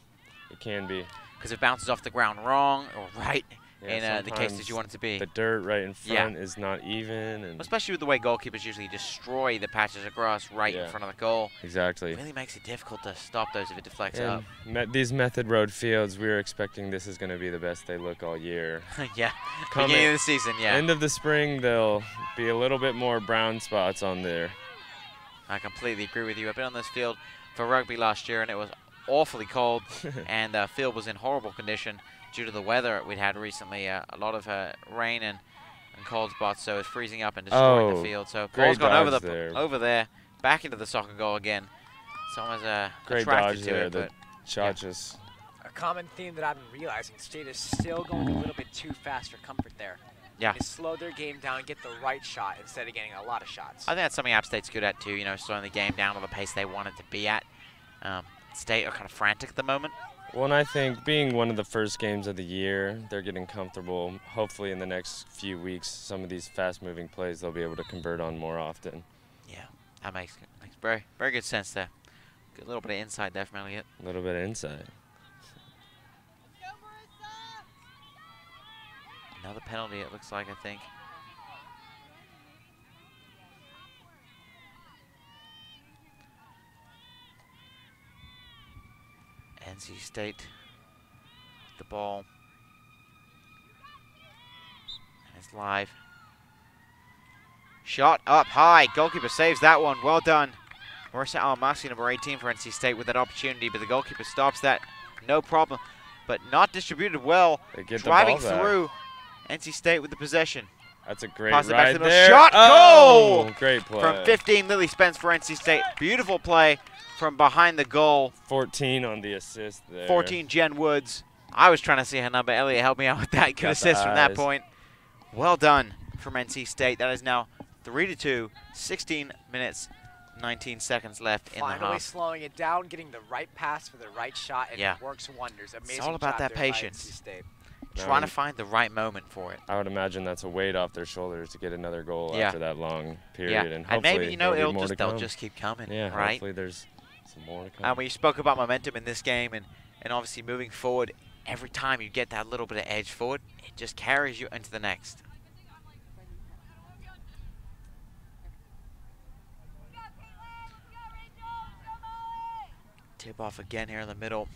it can be. Because it bounces off the ground wrong or right Yeah, in the cases you want it to be. The dirt right in front is not even. And especially with the way goalkeepers usually destroy the patches of grass right in front of the goal. Exactly. It really makes it difficult to stop those if it deflects up. These Method Road fields, we're expecting this is going to be the best they look all year. Yeah, beginning of the season, yeah. End of the spring, there'll be a little bit more brown spots on there. I completely agree with you. I've been on this field for rugby last year, and it was awfully cold, and the field was in horrible condition due to the weather we'd had recently. A lot of rain and cold spots, so it's freezing up and destroying the field. So ball's gone over there, back into the soccer goal again. Someone's great attracted dodge to there. it, The but shot just. A common theme that I've been realizing, State is still going a little bit too fast for comfort there. Yeah. They slow their game down and get the right shot instead of getting a lot of shots. I think that's something App State's good at too, you know, slowing the game down to the pace they want it to be at. State are kind of frantic at the moment. Well, and I think being one of the first games of the year, they're getting comfortable. Hopefully in the next few weeks, some of these fast-moving plays they'll be able to convert on more often. Yeah, that makes very, very good sense there. Good little bit of insight there from Elliott. A little bit of insight. Another penalty, it looks like, I think. NC State, the ball. And it's live. Shot up high. Goalkeeper saves that one. Well done. Marissa Almasi, number 18 for NC State with that opportunity, but the goalkeeper stops that. No problem. But not distributed well. Driving through. NC State with the possession. That's a great Pass it back to ride the there. shot. Oh, Goal! great play. From 15, Lily Spence for NC State. Beautiful play from behind the goal. 14 on the assist there. 14, Jen Woods. I was trying to see her number. Elliott helped me out with that. Good assist from that point. Well done from NC State. That is now 3-2, 16 minutes 19 seconds left in the Finally half. slowing it down, getting the right pass for the right shot, and Yeah. it works wonders. Amazing It's all about job that there by patience. NC State. Trying to find the right moment for it. I would imagine that's a weight off their shoulders to get another goal Yeah. after that long period. Yeah. And And hopefully maybe, you know, there'll be more to they'll come. just keep coming, Yeah, right? hopefully there's some more to come. And we spoke about momentum in this game, and obviously moving forward, every time you get that little bit of edge forward, it just carries you into the next. Tip off again here in the middle.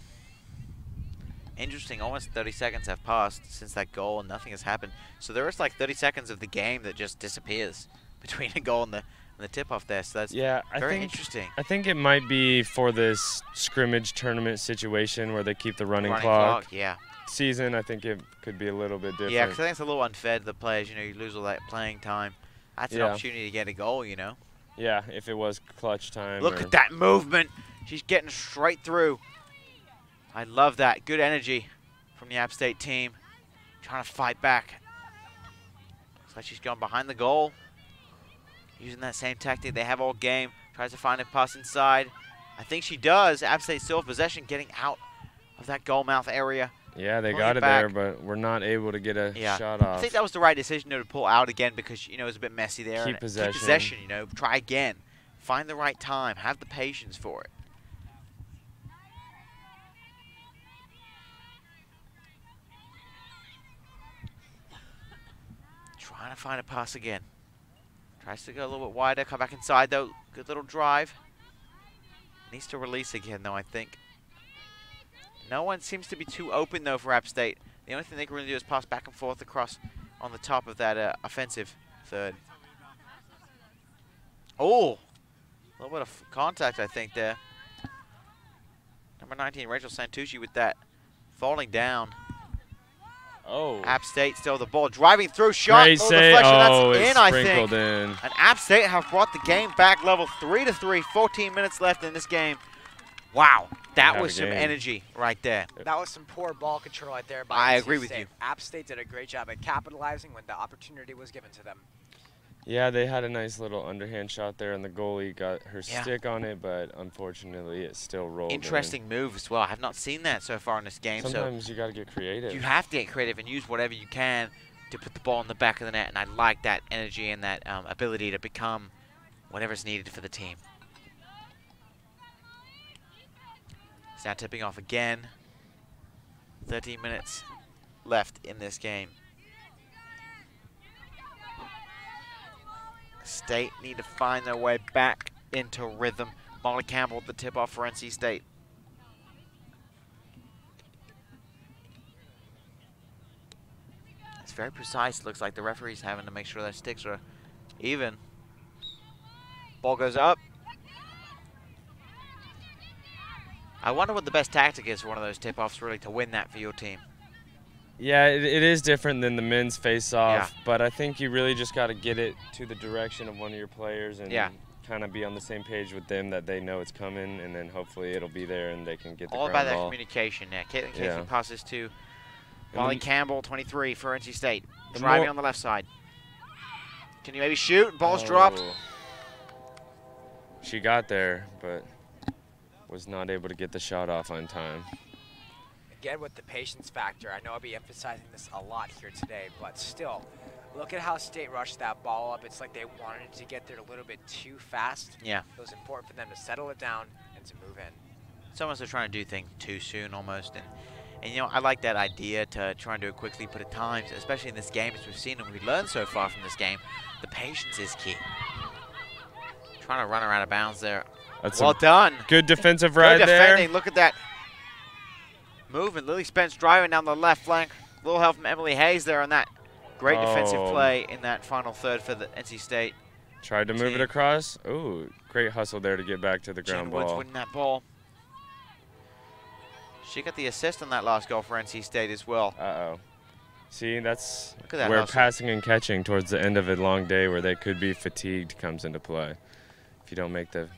Interesting, almost 30 seconds have passed since that goal and nothing has happened. So there is like 30 seconds of the game that just disappears between a goal and the tip-off there. So that's very interesting. I think it might be for this scrimmage tournament situation where they keep the running clock. Yeah. Season, I think it could be a little bit different. Yeah, because I think it's a little unfair to the players. You know, you lose all that playing time. That's an opportunity to get a goal, you know. Yeah, if it was clutch time. Look at that movement. She's getting straight through. I love that. Good energy from the App State team. Trying to fight back. Looks like she's going behind the goal. Using that same tactic they have all game. Tries to find a pass inside. I think she does. App State still in possession, getting out of that goal mouth area. Yeah, they got it there, but we're not able to get a shot off. I think that was the right decision, though, to pull out again because, you know, it was a bit messy there. Keep possession. Keep possession, you know. Try again. Find the right time. Have the patience for it. Trying to find a pass again. Tries to go a little bit wider. Come back inside, though. Good little drive. Needs to release again, though, I think. No one seems to be too open, though, for App State. The only thing they can really do is pass back and forth across on the top of that offensive third. Oh! A little bit of contact, I think, there. Number 19, Rachel Santucci with that. Falling down. Oh. App State still the ball. Driving through, shot. Great Little save. deflection. Oh, That's it's in, I sprinkled think. in. And App State have brought the game back level 3-3. 14 minutes left in this game. Wow. That was some energy right there. That was some poor ball control right there by I NC agree with State. you. App State did a great job at capitalizing when the opportunity was given to them. Yeah, they had a nice little underhand shot there, and the goalie got her stick on it, but unfortunately it still rolled. Interesting move as well. I have not seen that so far in this game. Sometimes you got to get creative. You have to get creative and use whatever you can to put the ball in the back of the net, and I like that energy and that ability to become whatever's needed for the team. It's now tipping off again. 13 minutes left in this game. State need to find their way back into rhythm. Molly Campbell with the tip-off for NC State. It's very precise. Looks like the referee's having to make sure their sticks are even. Ball goes up. I wonder what the best tactic is for one of those tip-offs, really, to win that for your team. Yeah, it is different than the men's face-off, but I think you really just got to get it to the direction of one of your players and kind of be on the same page with them that they know it's coming, and then hopefully it'll be there and they can get the all ground about that ball. communication. Yeah, Caitlin Casey passes to And Molly the- Campbell, 23 for NC State, The driving more- on the left side. Can you maybe shoot? Ball's dropped. She got there, but was not able to get the shot off on time. Again, with the patience factor, I know I'll be emphasizing this a lot here today, but still, look at how State rushed that ball up. It's like they wanted to get there a little bit too fast. Yeah. It was important for them to settle it down and to move in. It's almost they're trying to do things too soon almost. And you know, I like that idea to try and do it quickly, but at times, especially in this game, as we've seen and we've learned so far from this game, the patience is key. Trying to run her out of bounds there. That's well done. Good defensive ride Good there. defending. Look at that movement. Lily Spence driving down the left flank. A little help from Emily Hayes there on that. Great defensive play in that final third for the NC State. Tried to move it across. Ooh, great hustle there to get back to the ground Jen Woods ball. winning that ball. She got the assist on that last goal for NC State as well. Uh-oh. See, that's Look at that where hustle. passing and catching towards the end of a long day where they could be fatigued comes into play. If you don't make the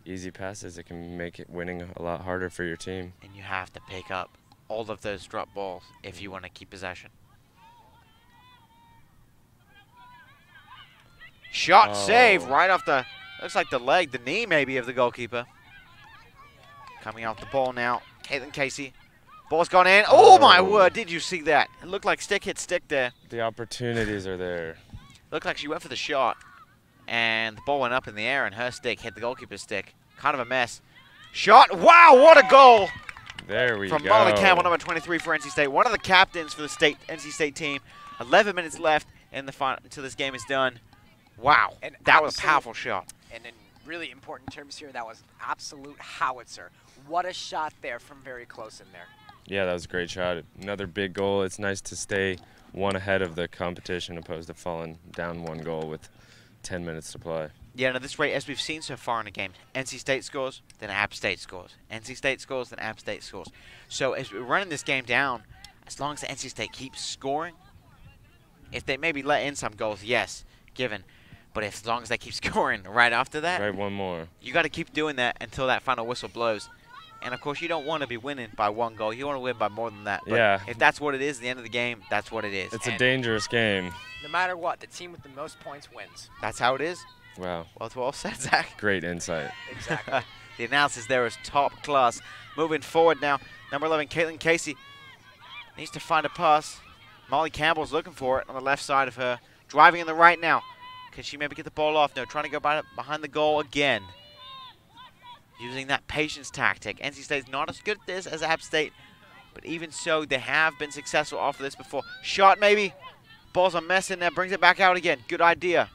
easy passes, it can make it winning a lot harder for your team. And you have to pick up all of those drop balls if you want to keep possession. Shot save right off the Looks like the leg, the knee maybe of the goalkeeper. Coming out the ball now, Caitlin Casey. Ball's gone in. Oh my word, did you see that? It looked like stick hit stick there. The opportunities are there. Looked like she went for the shot, and the ball went up in the air, and her stick hit the goalkeeper's stick. Kind of a mess. Shot, wow, what a goal! There we go. From Molly Campbell, number 23 for NC State. One of the captains for the NC State team. 11 minutes left in the final until this game is done. Wow, And that was a powerful shot. And in really important terms here, that was absolute howitzer. What a shot there from very close in there. Yeah, that was a great shot. Another big goal. It's nice to stay one ahead of the competition opposed to falling down 1 goal with 10 minutes to play. Yeah, no, this rate, as we've seen so far in the game, NC State scores, then App State scores. NC State scores, then App State scores. So as we're running this game down, as long as the NC State keeps scoring, if they maybe let in some goals, yes, given. But as long as they keep scoring right after that, Right, one more. you got to keep doing that until that final whistle blows. And, of course, you don't want to be winning by 1 goal. You want to win by more than that. But Yeah. if that's what it is at the end of the game, that's what it is. It's a dangerous game. No matter what, the team with the most points wins. That's how it is. Wow. Well, it's well said, Zach. Great insight. Exactly. The analysis there is top class. Moving forward now, number 11, Caitlin Casey needs to find a pass. Molly Campbell's looking for it on the left side of her. Driving in the right now. Can she maybe get the ball off? No, trying to go behind the goal again. Using that patience tactic. NC State's not as good at this as App State, but even so, they have been successful off of this before. Shot maybe. Ball's a mess in there. Brings it back out again. Good idea.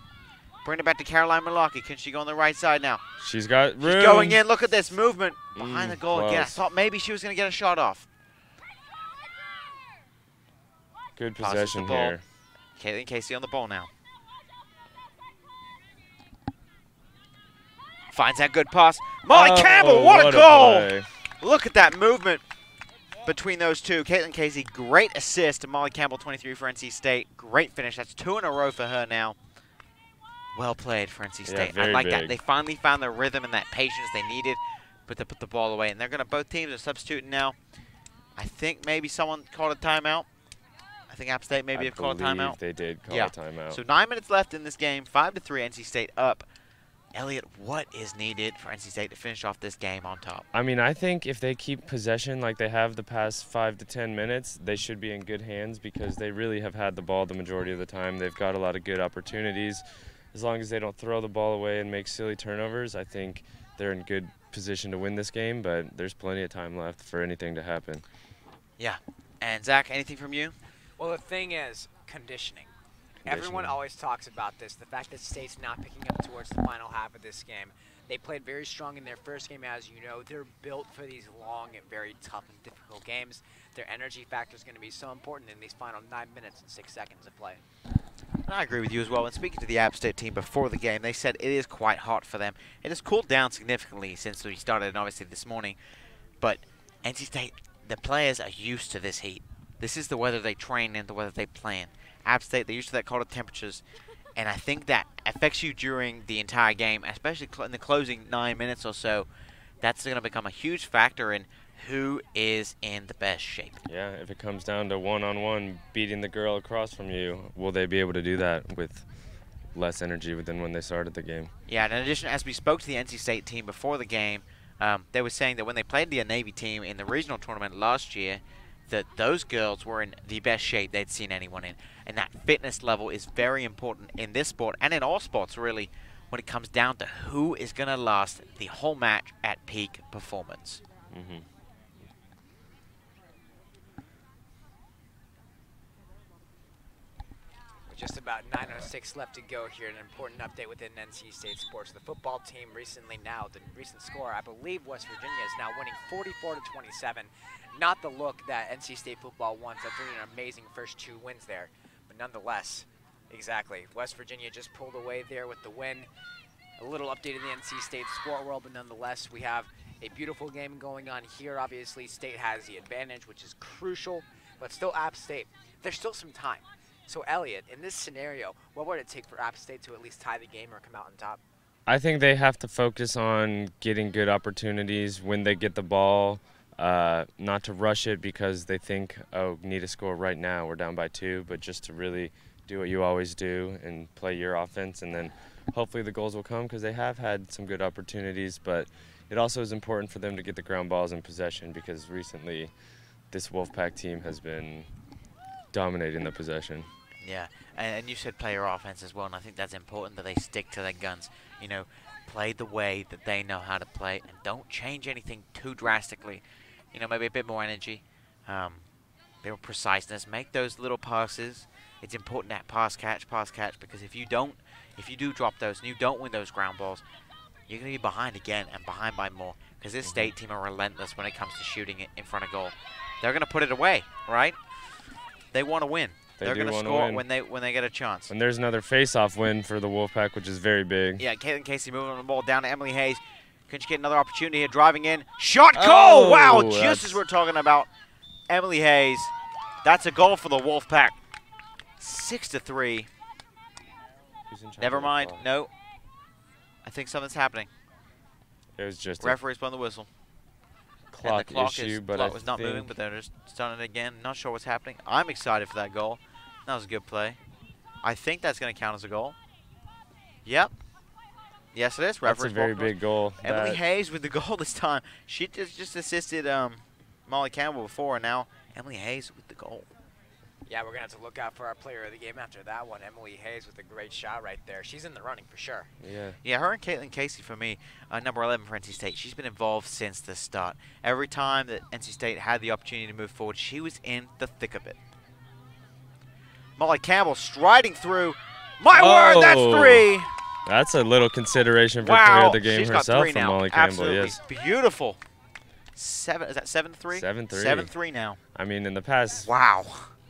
Bring it back to Caroline Malaki. Can she go on the right side now? She's got room. She's going in. Look at this movement behind the goal again. I close. thought maybe she was going to get a shot off. Good Passes possession the ball. here. Caitlin Casey on the ball now. Finds that good pass. Molly Campbell, what a goal! play. Look at that movement between those two. Caitlin Casey, great assist to Molly Campbell, 23 for NC State. Great finish. That's 2 in a row for her now. Well played for NC State. I very like that. big. They finally found the rhythm and that patience they needed, but they put the ball away. And they're going to, both teams are substituting now. I think maybe someone called a timeout. I think App State maybe have called a timeout. They did call Yeah. a timeout. So 9 minutes left in this game. 5-3, NC State up. Elliot, what is needed for NC State to finish off this game on top? I mean, I think if they keep possession like they have the past 5 to 10 minutes, they should be in good hands because they really have had the ball the majority of the time. They've got a lot of good opportunities. As long as they don't throw the ball away and make silly turnovers, I think they're in good position to win this game, but there's plenty of time left for anything to happen. Yeah. And Zach, anything from you? Well, the thing is, conditioning. Everyone always talks about this, the fact that State's not picking up towards the final half of this game. They played very strong in their first game, as you know. They're built for these long and very tough and difficult games. Their energy factor is going to be so important in these final 9 minutes and 6 seconds of play. I agree with you as well. And speaking to the App State team before the game, they said it is quite hot for them. It has cooled down significantly since we started, and obviously this morning. But NC State, the players are used to this heat. This is the weather they train in, the weather they play in. App State, they're used to that colder temperatures. And I think that affects you during the entire game, especially in the closing 9 minutes or so. That's going to become a huge factor in who is in the best shape. Yeah, if it comes down to one-on-one beating the girl across from you, will they be able to do that with less energy than when they started the game? Yeah, and in addition, as we spoke to the NC State team before the game, they were saying that when they played the Navy team in the regional tournament last year, that those girls were in the best shape they'd seen anyone in. And that fitness level is very important in this sport and in all sports, really, when it comes down to who is going to last the whole match at peak performance. Mm-hmm. With just about 9:06 left to go here, an important update within NC State sports. The football team recently now, the recent score, I believe West Virginia is now winning 44-27. Not the look that NC State football wants after an amazing first 2 wins there. But nonetheless, exactly. West Virginia just pulled away there with the win. A little update in the NC State sport world, but nonetheless, we have a beautiful game going on here. Obviously, State has the advantage, which is crucial, but still App State. There's still some time. So, Elliot, in this scenario, what would it take for App State to at least tie the game or come out on top? I think they have to focus on getting good opportunities when they get the ball, not to rush it because they think, oh, need a score right now, we're down by 2, but just to really do what you always do and play your offense and then hopefully the goals will come because they have had some good opportunities, but it also is important for them to get the ground balls in possession because recently this Wolfpack team has been dominating the possession. Yeah, and you said player offense as well, and I think that's important that they stick to their guns. You know, play the way that they know how to play and don't change anything too drastically. You know, maybe a bit more energy, a bit more preciseness. Make those little passes. It's important that pass catch, because if you do drop those and you don't win those ground balls, you're going to be behind again and behind by more because this state team are relentless when it comes to shooting it in front of goal. They're going to put it away, right? They want to win. They're going to score when they get a chance. And there's another face-off win for the Wolfpack, which is very big. Yeah, Caitlin Casey moving on the ball down to Emily Hayes. Can she get another opportunity here? Driving in. Shot goal! Oh, wow, just as we're talking about Emily Hayes. That's a goal for the Wolfpack. 6-3. Never mind. No. I think something's happening. It was just referee's blowing the whistle. Clock issue, but clock was not moving, but they're just starting it again. Not sure what's happening. I'm excited for that goal. That was a good play. I think that's going to count as a goal. Yep. Yes, it is. That's a very big goal. Emily Hayes with the goal this time. She just assisted Molly Campbell before, and now Emily Hayes with the goal. Yeah, we're going to have to look out for our player of the game after that one. Emily Hayes with a great shot right there. She's in the running for sure. Yeah. Yeah, her and Caitlin Casey for me, number 11 for NC State. She's been involved since the start. Every time that NC State had the opportunity to move forward, she was in the thick of it. Molly Campbell striding through. My word, that's 3. That's a little consideration for player of the game She's herself got 3 from now. Molly Campbell. Absolutely. Yes. Beautiful. Is that 7-3? 7-3. 7-3 now. I mean, in the past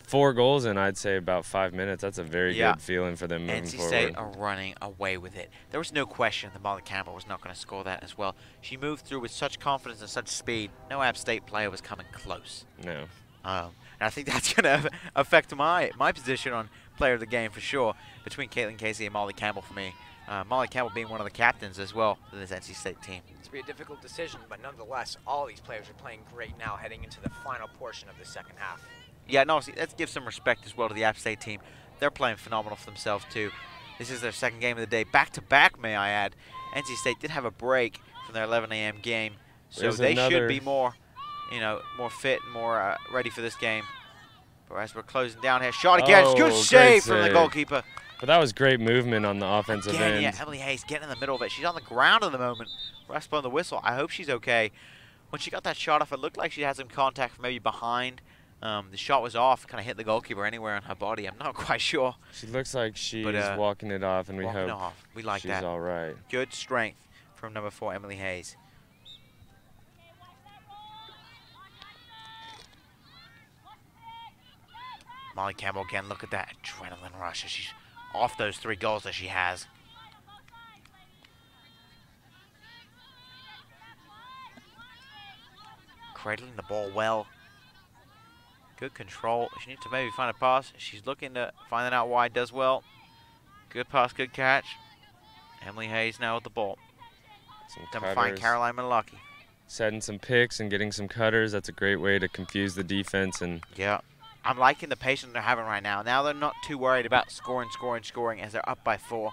4 goals in, I'd say, about 5 minutes. That's a very good feeling for them moving NC forward. State are running away with it. There was no question that Molly Campbell was not going to score that as well. She moved through with such confidence and such speed. No App State player was coming close. No. And I think that's going to affect my position on player of the game for sure, between Caitlin Casey and Molly Campbell for me. Molly Campbell being one of the captains as well for this NC State team. It's be a difficult decision, but nonetheless, all these players are playing great now heading into the final portion of the second half. Yeah, no, see, let's give some respect as well to the App State team. They're playing phenomenal for themselves, too. This is their second game of the day. Back-to-back, may I add. NC State did have a break from their 11 a.m. game, so they should be more, more fit and more ready for this game. But as we're closing down here, shot again. Good save from the goalkeeper. But that was great movement on the offensive end. Yeah, Emily Hayes getting in the middle of it. She's on the ground at the moment. Ref's blowing the whistle. I hope she's okay. When she got that shot off, it looked like she had some contact from maybe behind. The shot was off, kind of hit the goalkeeper anywhere on her body. I'm not quite sure. She looks like she's walking it off, and we hope we like she's that. all right. Good strength from number 4, Emily Hayes. Molly Campbell again. Look at that adrenaline rush as she's off those 3 goals that she has. Cradling the ball well. Good control. She needs to maybe find a pass. She's looking to find that out wide. Does well. Good pass, good catch. Emily Hayes now with the ball. Then find Caroline Malaki. Setting some picks and getting some cutters. That's a great way to confuse the defense. And yeah, I'm liking the patience they're having right now. Now they're not too worried about scoring as they're up by 4,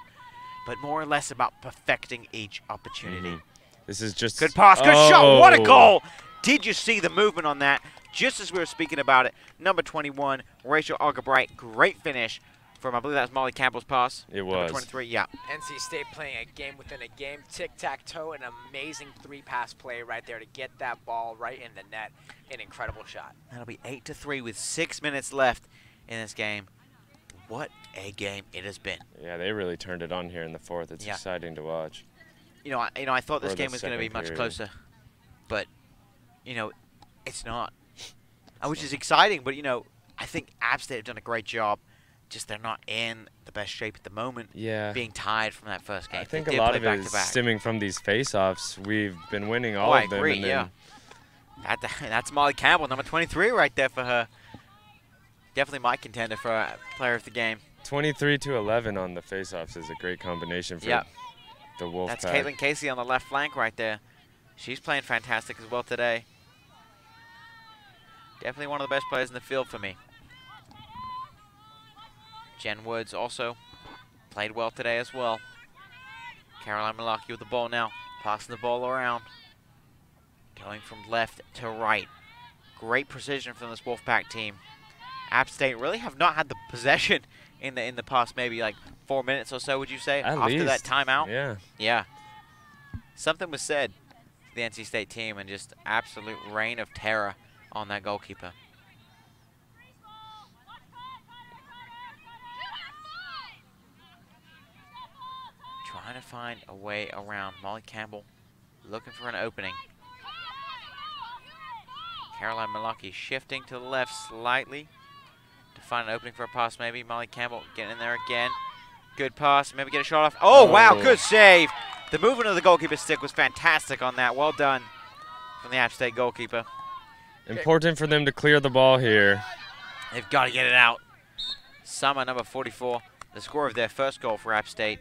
but more or less about perfecting each opportunity. This is just good pass, good shot. What a goal! Did you see the movement on that? Just as we were speaking about it, number 21, Rachel Algebright, great finish from, I believe that was Molly Campbell's pass. It was. Number 23, yeah. NC State playing a game within a game, tic-tac-toe, an amazing 3-pass play right there to get that ball right in the net. An incredible shot. That'll be 8-3 with 6 minutes left in this game. What a game it has been. Yeah, they really turned it on here in the 4th. It's exciting to watch. I thought this game was going to be much closer, but it's not. Which is exciting, but I think App State have done a great job. Just they're not in the best shape at the moment. Yeah. Being tied from that first game. I think a lot of it is stemming from these face-offs. We've been winning all of them. I agree, yeah. That's Molly Campbell, number 23 right there for her. Definitely my contender for player of the game. 23-11 on the face-offs is a great combination for the Wolfpack. That's Caitlin Casey on the left flank right there. She's playing fantastic as well today. Definitely one of the best players in the field for me. Jen Woods also played well today as well. Caroline Malaki with the ball now. Passing the ball around. Going from left to right. Great precision from this Wolfpack team. App State really have not had the possession in the past maybe like 4 minutes or so, would you say? After that timeout? Yeah. Yeah. Something was said to the NC State team, and just absolute reign of terror on that goalkeeper. Trying to find a way around. Molly Campbell looking for an opening. Caroline Malaki shifting to the left slightly to find an opening for a pass maybe. Molly Campbell getting in there again. Good pass, maybe get a shot off. Oh, wow, good save. The movement of the goalkeeper's stick was fantastic on that. Well done from the App State goalkeeper. Important for them to clear the ball here. They've got to get it out. Summer, number 44, the scorer of their first goal for App State.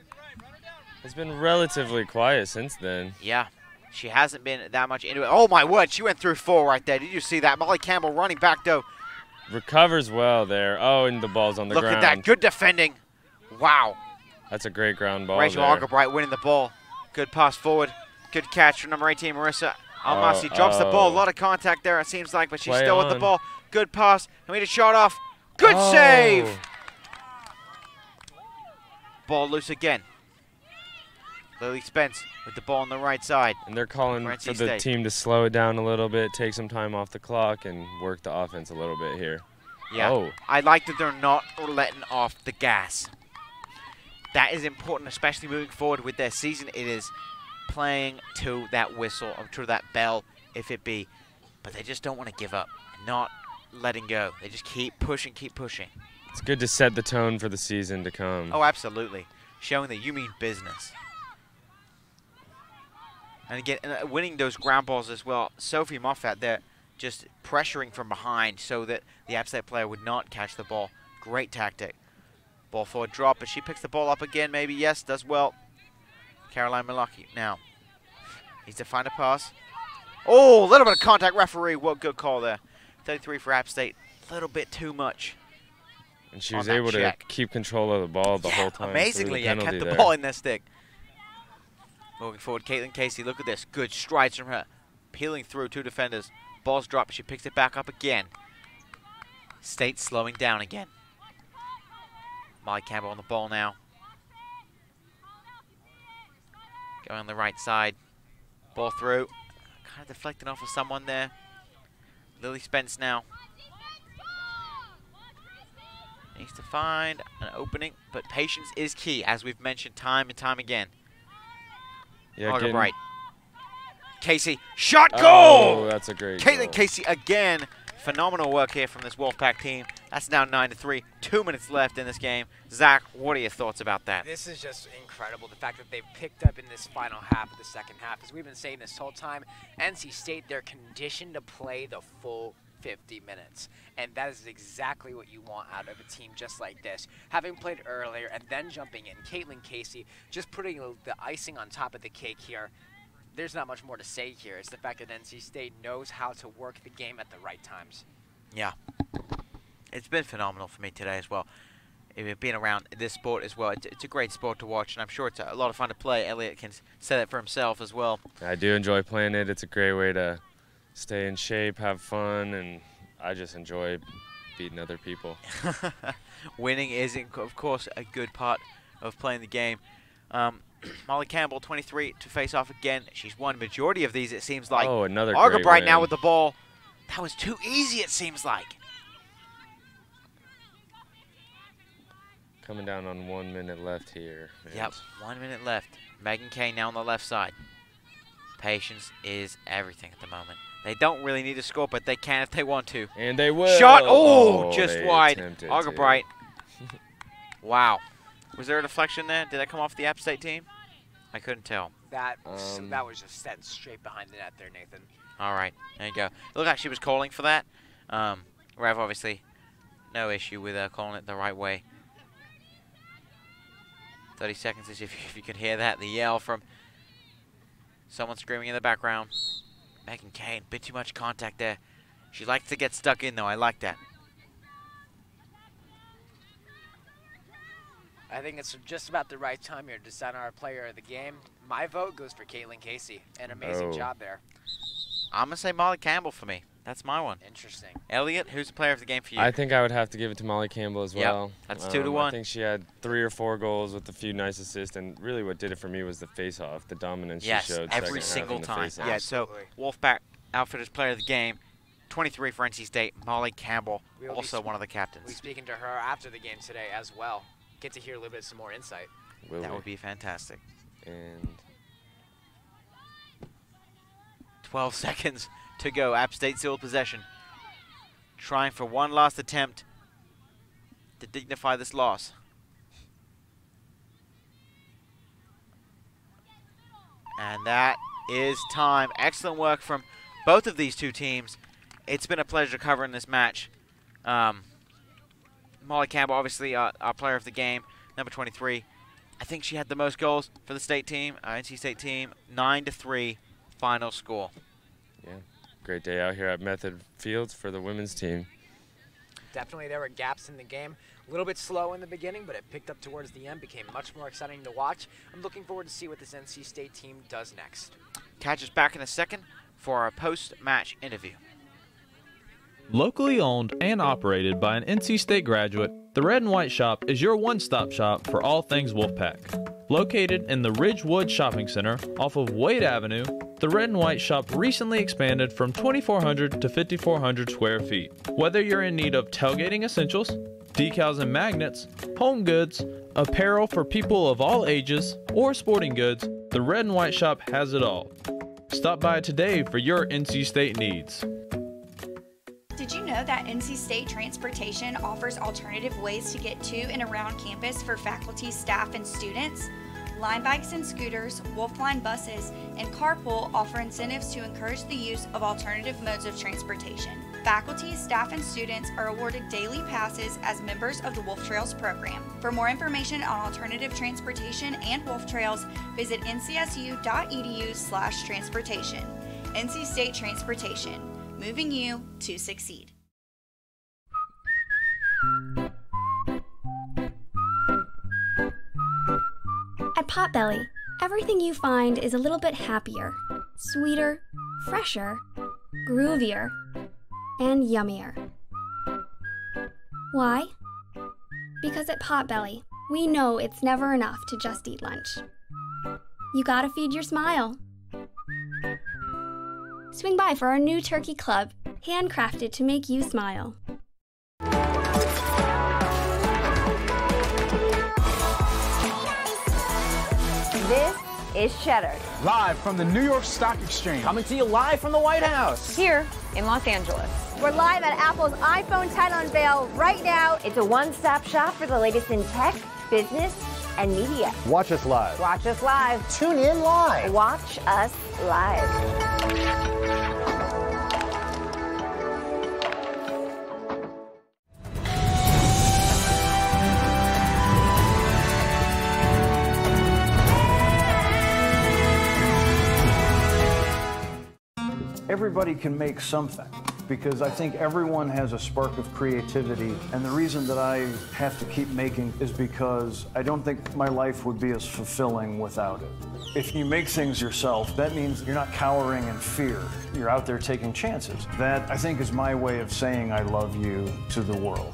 It's been relatively quiet since then. Yeah, she hasn't been that much into it. Oh, my word, she went through 4 right there. Did you see that? Molly Campbell running back, though. Recovers well there. Oh, and the ball's on the ground. Look at that. Good defending. Wow. That's a great ground ball Rachel there. Argerbright winning the ball. Good pass forward. Good catch from number 18, Marissa Almasi. Drops the ball. A lot of contact there, it seems like, but she's still with the ball. Good pass. And we need a shot off. Good save. Ball loose again. Lily Spence with the ball on the right side. And they're calling for the team to slow it down a little bit, take some time off the clock, and work the offense a little bit here. Yeah, oh. I like that they're not letting off the gas. That is important, especially moving forward with their season. It is playing to that whistle, or to that bell, if it be. But they just don't want to give up, not letting go. They just keep pushing, keep pushing. It's good to set the tone for the season to come. Oh, absolutely. Showing that you mean business. And again, winning those ground balls as well. Sophie Moffat there just pressuring from behind so that the App State player would not catch the ball. Great tactic. Ball forward drop, but she picks the ball up again, maybe. Yes, does well. Caroline Malaki now. Needs to find a pass. Oh, a little bit of contact, referee. What good call there. 33 for App State. A little bit too much. And she was able to keep control of the ball the whole time. Amazingly, yeah, kept the ball in their stick. Moving forward, Caitlin Casey, look at this. Good strides from her. Peeling through 2 defenders. Ball's dropped. She picks it back up again. State slowing down again. Molly Campbell on the ball now. Going on the right side. Ball through. Kind of deflecting off of someone there. Lily Spence now. Needs to find an opening, but patience is key, as we've mentioned time and time again. Yeah, right. Casey, shot goal! Oh, that's a great Caitlin goal. Casey again. Phenomenal work here from this Wolfpack team. That's now 9-3. 2 minutes left in this game. Zach, what are your thoughts about that? This is just incredible. The fact that they've picked up in this final half of the second half. As we've been saying this whole time, NC State, they're conditioned to play the full 50 minutes. And that is exactly what you want out of a team just like this. Having played earlier and then jumping in, Caitlin Casey just putting the icing on top of the cake here. There's not much more to say here. It's the fact that NC State knows how to work the game at the right times. Yeah. It's been phenomenal for me today as well. Being around this sport as well. It's a great sport to watch, and I'm sure it's a lot of fun to play. Elliot can say that for himself as well. I do enjoy playing it. It's a great way to stay in shape, have fun, and I just enjoy beating other people. Winning is, of course, a good part of playing the game. Molly Campbell, 23, to face off again. She's won majority of these, it seems like. Oh, another Argerbright great win. now with the ball. That was too easy, it seems like. Coming down on 1 minute left here. Yep, 1 minute left. Megan Kane now on the left side. Patience is everything at the moment. They don't really need to score, but they can if they want to. And they will. Shot! Oh, just they wide. attempted Argerbright. Wow. Was there a deflection there? Did that come off the App State team? I couldn't tell. That was just sent straight behind the net there, Nathan. All right, there you go. It looked like she was calling for that. Rev, obviously, no issue with calling it the right way. 30 seconds, if you could hear that, the yell from someone screaming in the background. Megan Kane, bit too much contact there. She likes to get stuck in, though. I like that. I think it's just about the right time here to decide on our player of the game. My vote goes for Caitlin Casey. An amazing job there. I'm going to say Molly Campbell for me. That's my one. Interesting. Elliot, who's the player of the game for you? I think I would have to give it to Molly Campbell as well. That's 2-1. I think she had 3 or 4 goals with a few nice assists, and really what did it for me was the face-off, the dominance she showed. Every single time. Yeah, so Wolfpack Outfitters player of the game, 23 for NC State, Molly Campbell, also one of the captains. We'll be speaking to her after the game today as well. Get to hear a little bit some more insight. That would be fantastic. And 12 seconds to go. App State still possession. Trying for one last attempt to dignify this loss. And that is time. Excellent work from both of these two teams. It's been a pleasure covering this match. Molly Campbell, obviously our player of the game, number 23. I think she had the most goals for the state team, NC State team. 9-3 final score. Yeah, great day out here at Method Fields for the women's team. Definitely there were gaps in the game. A little bit slow in the beginning, but it picked up towards the end, became much more exciting to watch. I'm looking forward to see what this NC State team does next. Catch us back in a second for our post-match interview. Locally owned and operated by an NC State graduate, the Red and White Shop is your one-stop shop for all things Wolfpack. Located in the Ridgewood Shopping Center off of Wade Avenue, the Red and White Shop recently expanded from 2,400 to 5,400 square feet. Whether you're in need of tailgating essentials, decals and magnets, home goods, apparel for people of all ages, or sporting goods, the Red and White Shop has it all. Stop by today for your NC State needs. Did you know that NC State Transportation offers alternative ways to get to and around campus for faculty, staff, and students? Line bikes and scooters, Wolfline buses, and Carpool offer incentives to encourage the use of alternative modes of transportation. Faculty, staff, and students are awarded daily passes as members of the Wolf Trails program. For more information on alternative transportation and Wolf Trails, visit ncsu.edu/transportation. NC State Transportation, moving you to succeed. At Potbelly, everything you find is a little bit happier, sweeter, fresher, groovier, and yummier. Why? Because at Potbelly, we know it's never enough to just eat lunch. You gotta feed your smile. Swing by for our new turkey club, handcrafted to make you smile. This is Cheddar. Live from the New York Stock Exchange. Coming to you live from the White House. Here in Los Angeles. We're live at Apple's iPhone 10 unveil right now. It's a one-stop shop for the latest in tech, business, and media. Watch us live. Watch us live. Tune in live. Watch us live. Everybody can make something, because I think everyone has a spark of creativity, and the reason that I have to keep making is because I don't think my life would be as fulfilling without it. If you make things yourself, that means you're not cowering in fear. You're out there taking chances. That, I think, is my way of saying I love you to the world.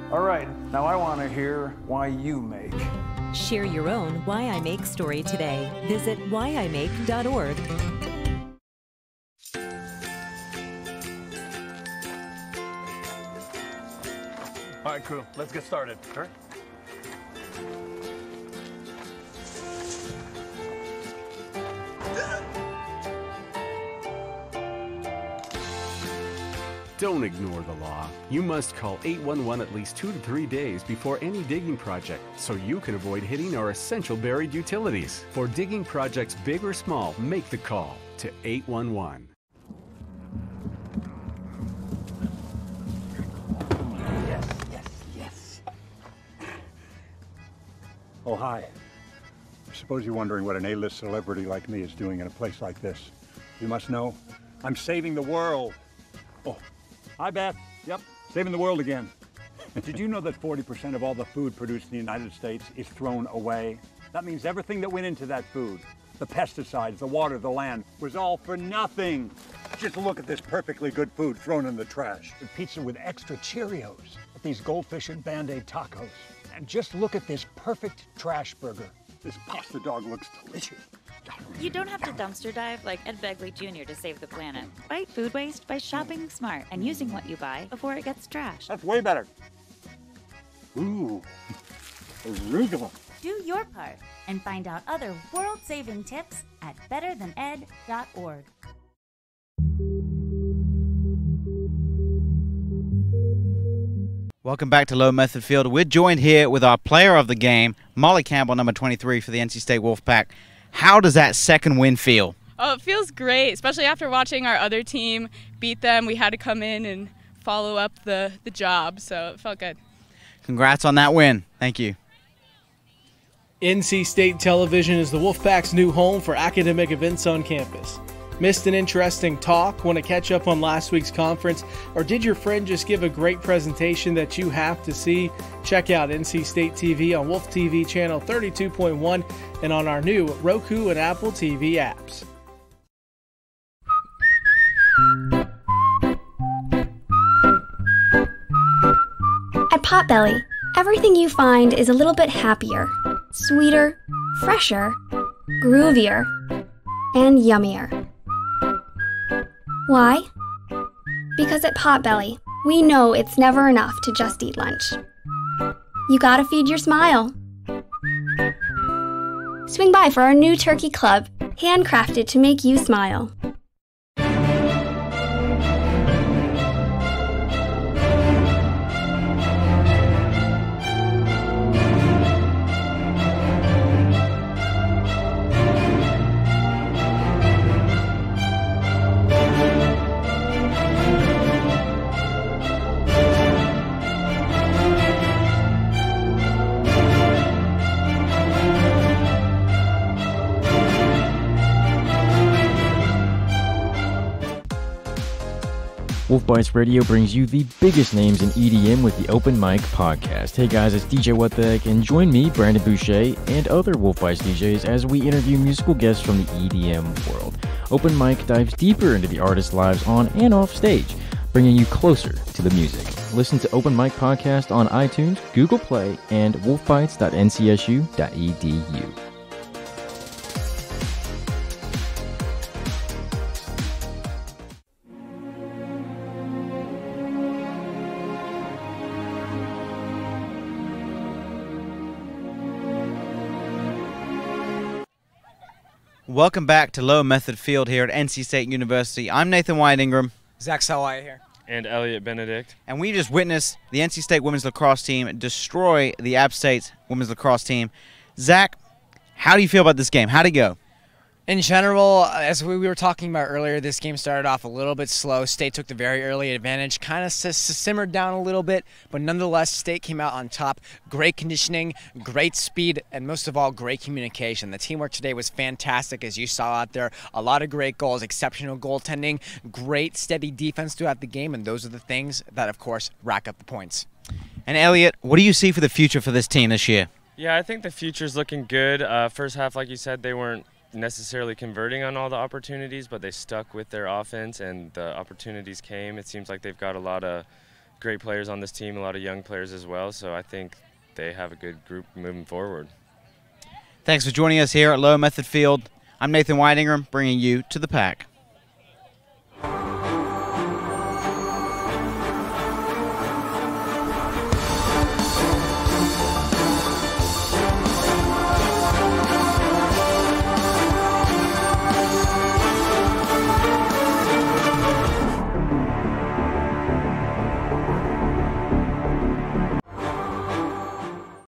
All right, now I want to hear why you make. Share your own Why I Make story today. Visit whyimake.org. All right, crew, let's get started. Sure. Don't ignore the law. You must call 811 at least 2 to 3 days before any digging project so you can avoid hitting our essential buried utilities. For digging projects big or small, make the call to 811. Oh, hi. I suppose you're wondering what an A-list celebrity like me is doing in a place like this. You must know, I'm saving the world. Oh, hi, Beth. Yep, saving the world again. Did you know that 40% of all the food produced in the United States is thrown away? That means everything that went into that food, the pesticides, the water, the land, was all for nothing. Just look at this perfectly good food thrown in the trash. The pizza with extra Cheerios, these goldfish and Band-Aid tacos. And just look at this perfect trash burger. This pasta dog looks delicious. You don't have to dumpster dive like Ed Begley Jr. to save the planet. Fight food waste by shopping smart and using what you buy before it gets trashed. That's way better. Ooh, arugula. Do your part and find out other world-saving tips at betterthaned.org. Welcome back to Low Method Field. We're joined here with our player of the game, Molly Campbell, number 23 for the NC State Wolfpack. How does that second win feel? Oh, it feels great, especially after watching our other team beat them. We had to come in and follow up the job, so it felt good. Congrats on that win. Thank you. NC State Television is the Wolfpack's new home for academic events on campus. Missed an interesting talk? Want to catch up on last week's conference? Or did your friend just give a great presentation that you have to see? Check out NC State TV on Wolf TV channel 32.1 and on our new Roku and Apple TV apps. At Potbelly, everything you find is a little bit happier, sweeter, fresher, groovier, and yummier. Why? Because at Potbelly, we know it's never enough to just eat lunch. You gotta feed your smile. Swing by for our new turkey club, handcrafted to make you smile. Wolf Bites Radio brings you the biggest names in EDM with the Open Mic Podcast. Hey guys, it's DJ What the Heck, and join me, Brandon Boucher, and other Wolf Bites DJs as we interview musical guests from the EDM world. Open Mic dives deeper into the artists' lives on and off stage, bringing you closer to the music. Listen to Open Mic Podcast on iTunes, Google Play, and wolfbites.ncsu.edu. Welcome back to Low Method Field here at NC State University. I'm Nathan Wyatt Ingram. Zach Salwai here. And Elliot Benedict. And we just witnessed the NC State women's lacrosse team destroy the App State women's lacrosse team. Zach, how do you feel about this game? How'd it go? In general, as we were talking about earlier, this game started off a little bit slow. State took the very early advantage, kind of simmered down a little bit, but nonetheless, State came out on top. Great conditioning, great speed, and most of all, great communication. The teamwork today was fantastic, as you saw out there. A lot of great goals, exceptional goaltending, great steady defense throughout the game, and those are the things that, of course, rack up the points. And Elliot, what do you see for the future for this team this year? Yeah, I think the future's looking good. First half, like you said, they weren't necessarily converting on all the opportunities, but they stuck with their offense and the opportunities came. It seems like they've got a lot of great players on this team, a lot of young players as well, so I think they have a good group moving forward. Thanks for joining us here at Low Method Field. I'm Nathan Wyatt Ingram, bringing you to the Pack.